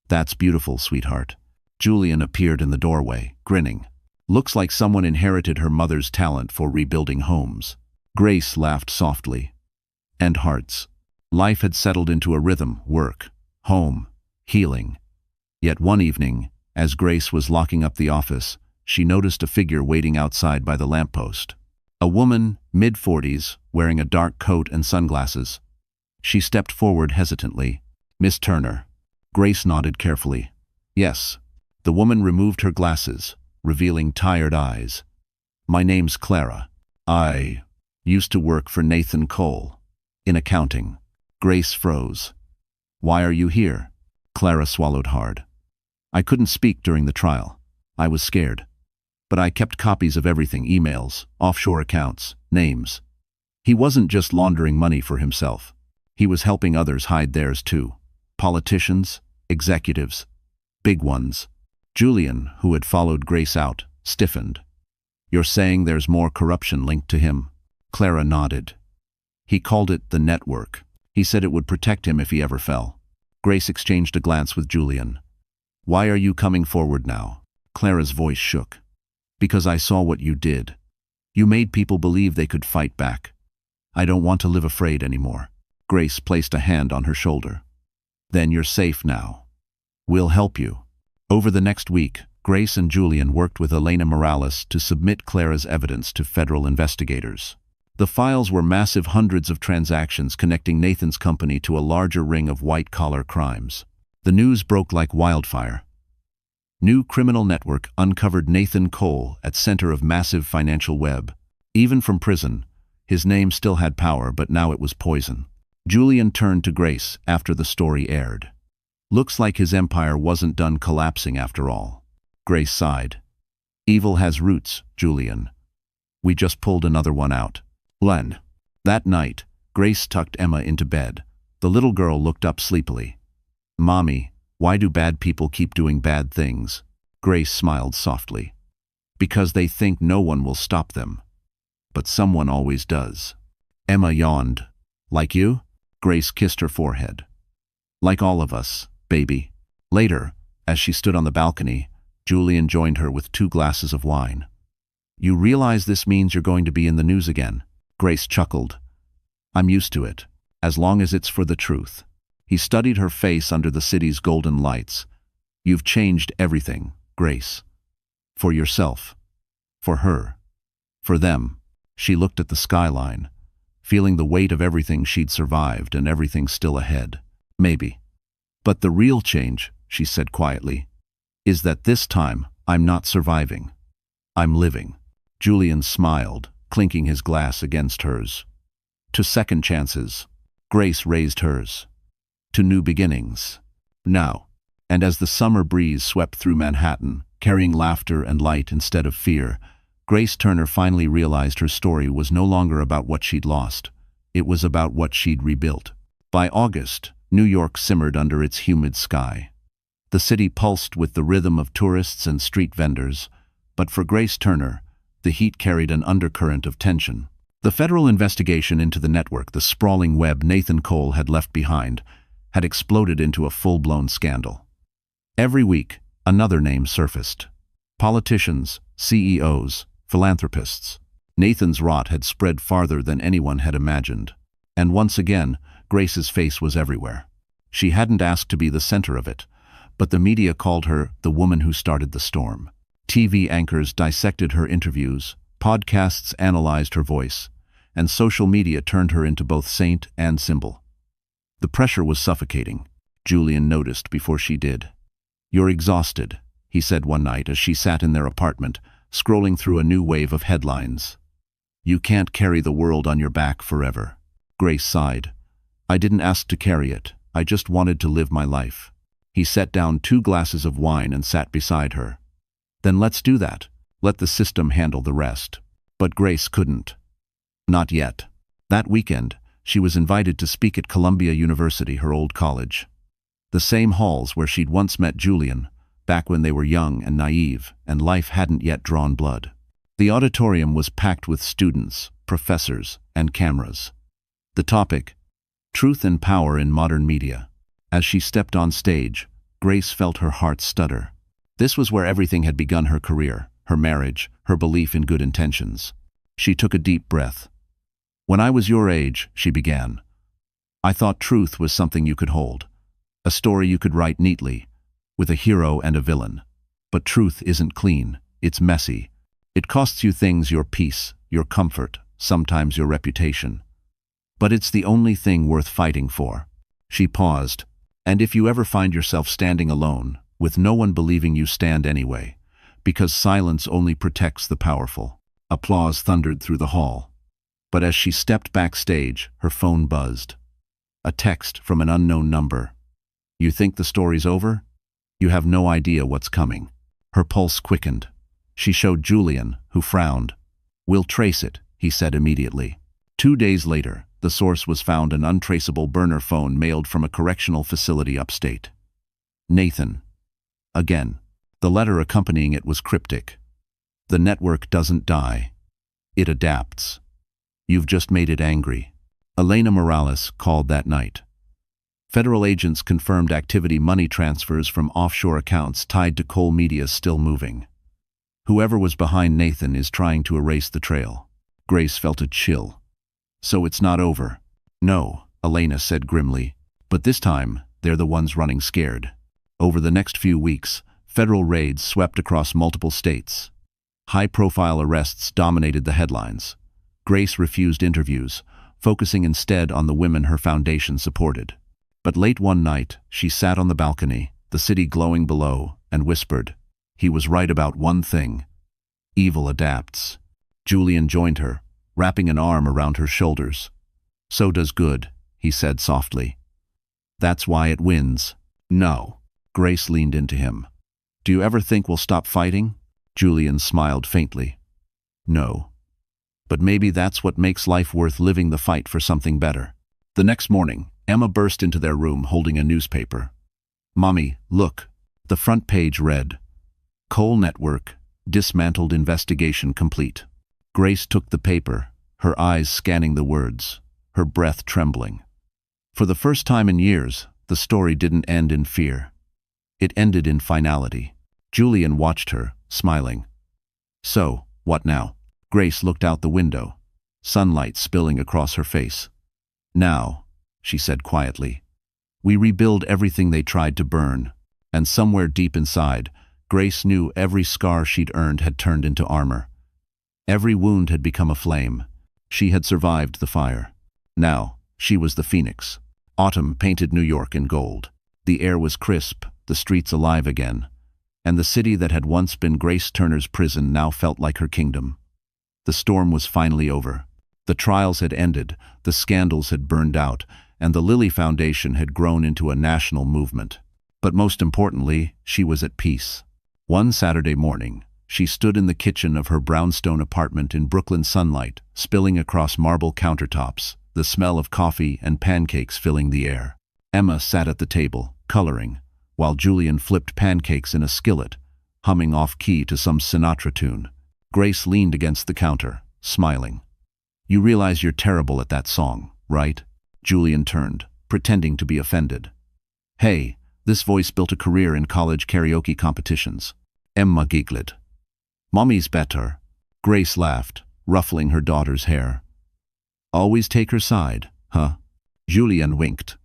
Speaker 1: "That's beautiful, sweetheart." Julian appeared in the doorway, grinning. "Looks like someone inherited her mother's talent for rebuilding homes." Grace laughed softly. And hearts. Life had settled into a rhythm: work, home, healing. Yet one evening, as Grace was locking up the office, she noticed a figure waiting outside by the lamppost. A woman, mid-40s, wearing a dark coat and sunglasses. She stepped forward hesitantly. "Miss Turner." Grace nodded carefully. "Yes." The woman removed her glasses, revealing tired eyes. "My name's Clara. I used to work for Nathan Cole in accounting." Grace froze. "Why are you here?" Clara swallowed hard. "I couldn't speak during the trial. I was scared. But I kept copies of everything: emails, offshore accounts, names. He wasn't just laundering money for himself. He was helping others hide theirs too. Politicians, executives, big ones." Julian, who had followed Grace out, stiffened. "You're saying there's more corruption linked to him?" Clara nodded. "He called it the network. He said it would protect him if he ever fell." Grace exchanged a glance with Julian. "Why are you coming forward now?" Clara's voice shook. "Because I saw what you did. You made people believe they could fight back. I don't want to live afraid anymore." Grace placed a hand on her shoulder. "Then you're safe now. We'll help you." Over the next week, Grace and Julian worked with Elena Morales to submit Clara's evidence to federal investigators. The files were massive: hundreds of transactions connecting Nathan's company to a larger ring of white-collar crimes. The news broke like wildfire. New criminal network uncovered Nathan Cole at center of massive financial web. Even from prison, his name still had power, but now it was poison. Julian turned to Grace after the story aired. "Looks like his empire wasn't done collapsing after all." Grace sighed. "Evil has roots, Julian. We just pulled another one out." Len. That night, Grace tucked Emma into bed. The little girl looked up sleepily. "Mommy, why do bad people keep doing bad things?" Grace smiled softly. "Because they think no one will stop them. But someone always does." Emma yawned. "Like you?" Grace kissed her forehead. "Like all of us, baby." Later, as she stood on the balcony, Julian joined her with 2 glasses of wine. "You realize this means you're going to be in the news again?" Grace chuckled. "I'm used to it, as long as it's for the truth." He studied her face under the city's golden lights. "You've changed everything, Grace. For yourself. For her. For them. She looked at the skyline, feeling the weight of everything she'd survived and everything still ahead. Maybe. But the real change, she said quietly, is that this time I'm not surviving. I'm living. Julian smiled, clinking his glass against hers. To second chances. Grace raised hers. To new beginnings. Now. And as the summer breeze swept through Manhattan, carrying laughter and light instead of fear, Grace Turner finally realized her story was no longer about what she'd lost. It was about what she'd rebuilt. By August, New York simmered under its humid sky. The city pulsed with the rhythm of tourists and street vendors, but for Grace Turner, the heat carried an undercurrent of tension. The federal investigation into the network, the sprawling web Nathan Cole had left behind, had exploded into a full-blown scandal. Every week, another name surfaced. Politicians, CEOs, philanthropists. Nathan's rot had spread farther than anyone had imagined. And once again, Grace's face was everywhere. She hadn't asked to be the center of it, but the media called her the woman who started the storm. TV anchors dissected her interviews, podcasts analyzed her voice, and social media turned her into both saint and symbol. The pressure was suffocating, Julian noticed before she did. "You're exhausted," he said one night as she sat in their apartment, scrolling through a new wave of headlines. "You can't carry the world on your back forever." Grace sighed. "I didn't ask to carry it. I just wanted to live my life." He set down 2 glasses of wine and sat beside her. "Then let's do that. Let the system handle the rest." But Grace couldn't. Not yet. That weekend, she was invited to speak at Columbia University, her old college. The same halls where she'd once met Julian, back when they were young and naive, and life hadn't yet drawn blood. The auditorium was packed with students, professors, and cameras. The topic, Truth and Power in Modern Media. As she stepped on stage, Grace felt her heart stutter. This was where everything had begun: her career, her marriage, her belief in good intentions. She took a deep breath. "When I was your age," she began, "I thought truth was something you could hold. A story you could write neatly, with a hero and a villain. But truth isn't clean, it's messy. It costs you things: your peace, your comfort, sometimes your reputation. But it's the only thing worth fighting for." She paused. "And if you ever find yourself standing alone, with no one believing you, stand anyway, because silence only protects the powerful." Applause thundered through the hall. But as she stepped backstage, her phone buzzed. A text from an unknown number. "You think the story's over? You have no idea what's coming." Her pulse quickened. She showed Julian, who frowned. "We'll trace it," he said immediately. 2 days later, the source was found: an untraceable burner phone mailed from a correctional facility upstate. Nathan. Again. The letter accompanying it was cryptic. "The network doesn't die. It adapts. You've just made it angry." Elena Morales called that night. Federal agents confirmed activity: money transfers from offshore accounts tied to Cole Media still moving. "Whoever was behind Nathan is trying to erase the trail." Grace felt a chill. "So it's not over?" "No," Elena said grimly. "But this time, they're the ones running scared." Over the next few weeks, federal raids swept across multiple states. High-profile arrests dominated the headlines. Grace refused interviews, focusing instead on the women her foundation supported. But late one night, she sat on the balcony, the city glowing below, and whispered, "He was right about one thing. Evil adapts." Julian joined her, wrapping an arm around her shoulders. "So does good," he said softly. "That's why it wins." "No." Grace leaned into him. "Do you ever think we'll stop fighting?" Julian smiled faintly. "No. But maybe that's what makes life worth living: the fight for something better." The next morning, Emma burst into their room holding a newspaper. "Mommy, look." The front page read, "Cole Network, dismantled, investigation complete." Grace took the paper, her eyes scanning the words, her breath trembling. For the first time in years, the story didn't end in fear. It ended in finality. Julian watched her, smiling. "So, what now?" Grace looked out the window, sunlight spilling across her face. "Now," she said quietly, "we rebuild everything they tried to burn, and somewhere deep inside, Grace knew every scar she'd earned had turned into armor. Every wound had become a flame. She had survived the fire. Now, she was the phoenix. Autumn painted New York in gold. The air was crisp, the streets alive again. And the city that had once been Grace Turner's prison now felt like her kingdom. The storm was finally over. The trials had ended, the scandals had burned out, and the Lilly Foundation had grown into a national movement. But most importantly, she was at peace. One Saturday morning, she stood in the kitchen of her brownstone apartment in Brooklyn sunlight, spilling across marble countertops, the smell of coffee and pancakes filling the air. Emma sat at the table, coloring, while Julian flipped pancakes in a skillet, humming off-key to some Sinatra tune. Grace leaned against the counter, smiling. "You realize you're terrible at that song, right?" Julian turned, pretending to be offended. "Hey, this voice built a career in college karaoke competitions." Emma giggled. "Mommy's better." Grace laughed, ruffling her daughter's hair. "Always take her side, huh?" Julian winked.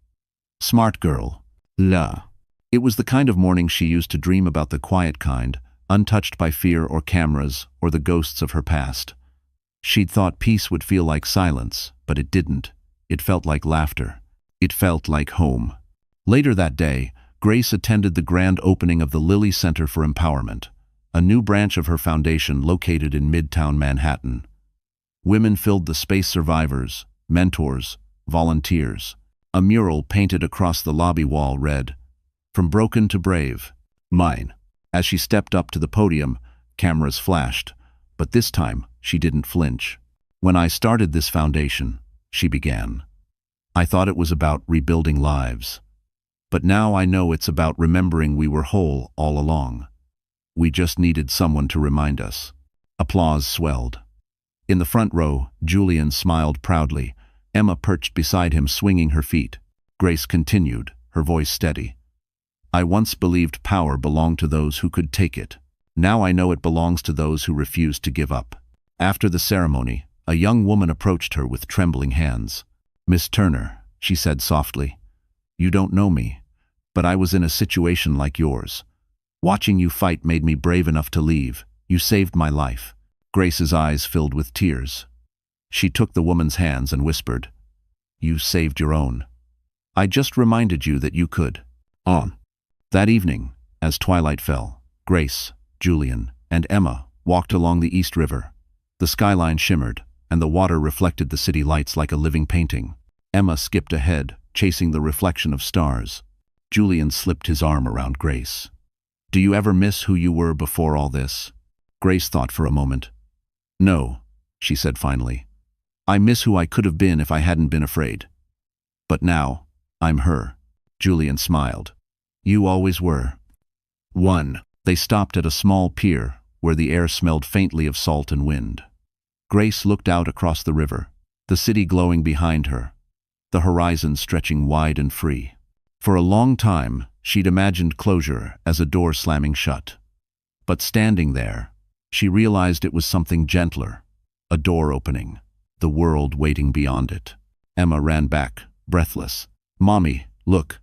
Speaker 1: "Smart girl." La. It was the kind of morning she used to dream about, the quiet kind, untouched by fear or cameras or the ghosts of her past. She'd thought peace would feel like silence, but it didn't. It felt like laughter. It felt like home. Later that day, Grace attended the grand opening of the Lilly Center for Empowerment, a new branch of her foundation located in Midtown Manhattan. Women filled the space: survivors, mentors, volunteers. A mural painted across the lobby wall read, "From broken to brave, mine." As she stepped up to the podium, cameras flashed, but this time she didn't flinch. "When I started this foundation," she began, "I thought it was about rebuilding lives. But now I know it's about remembering we were whole all along. We just needed someone to remind us." Applause swelled. In the front row, Julian smiled proudly, Emma perched beside him swinging her feet. Grace continued, her voice steady. "I once believed power belonged to those who could take it. Now I know it belongs to those who refuse to give up." After the ceremony, a young woman approached her with trembling hands. "Miss Turner," she said softly, "you don't know me, but I was in a situation like yours. Watching you fight made me brave enough to leave. You saved my life." Grace's eyes filled with tears. She took the woman's hands and whispered, "You saved your own. I just reminded you that you could." On. That evening, as twilight fell, Grace, Julian, and Emma walked along the East River. The skyline shimmered, and the water reflected the city lights like a living painting. Emma skipped ahead, chasing the reflection of stars. Julian slipped his arm around Grace. "Do you ever miss who you were before all this?" Grace thought for a moment. "No," she said finally. "I miss who I could have been if I hadn't been afraid. But now, I'm her." Julian smiled. "You always were." 1. They stopped at a small pier where the air smelled faintly of salt and wind. Grace looked out across the river, the city glowing behind her, the horizon stretching wide and free. For a long time, she'd imagined closure as a door slamming shut. But standing there, she realized it was something gentler, a door opening, the world waiting beyond it. Emma ran back, breathless. "Mommy, look."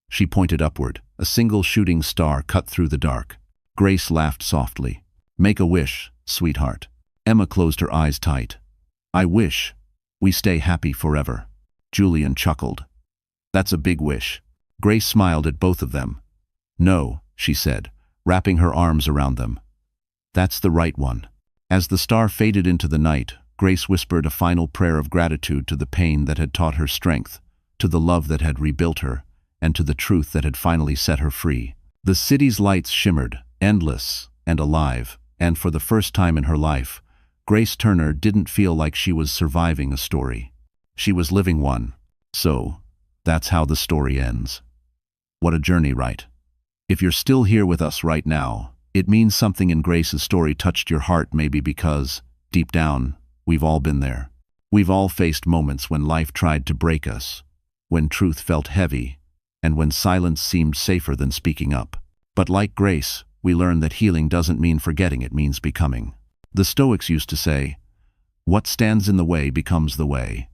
Speaker 1: She pointed upward. A single shooting star cut through the dark. Grace laughed softly. "Make a wish, sweetheart." Emma closed her eyes tight. "I wish we stay happy forever." Julian chuckled. "That's a big wish." Grace smiled at both of them. "No," she said, wrapping her arms around them. "That's the right one." As the star faded into the night, Grace whispered a final prayer of gratitude to the pain that had taught her strength, to the love that had rebuilt her, and to the truth that had finally set her free. The city's lights shimmered, endless and alive, and for the first time in her life, Grace Turner didn't feel like she was surviving a story. She was living one. So, that's how the story ends. What a journey, right? If you're still here with us right now, it means something in Grace's story touched your heart, maybe because, deep down, we've all been there. We've all faced moments when life tried to break us, when truth felt heavy, and when silence seemed safer than speaking up. But like Grace, we learned that healing doesn't mean forgetting, it means becoming. The Stoics used to say, "What stands in the way becomes the way."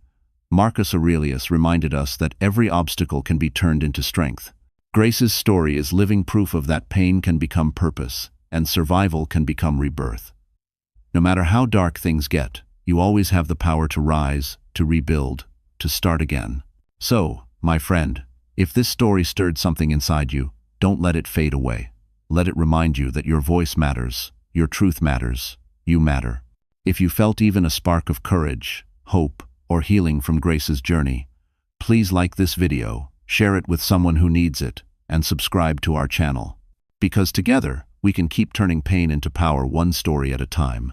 Speaker 1: Marcus Aurelius reminded us that every obstacle can be turned into strength. Grace's story is living proof of that pain can become purpose, and survival can become rebirth. No matter how dark things get, you always have the power to rise, to rebuild, to start again. So, my friend, if this story stirred something inside you, don't let it fade away. Let it remind you that your voice matters, your truth matters, you matter. If you felt even a spark of courage, hope, or healing from Grace's journey, please like this video, share it with someone who needs it, and subscribe to our channel. Because together, we can keep turning pain into power one story at a time.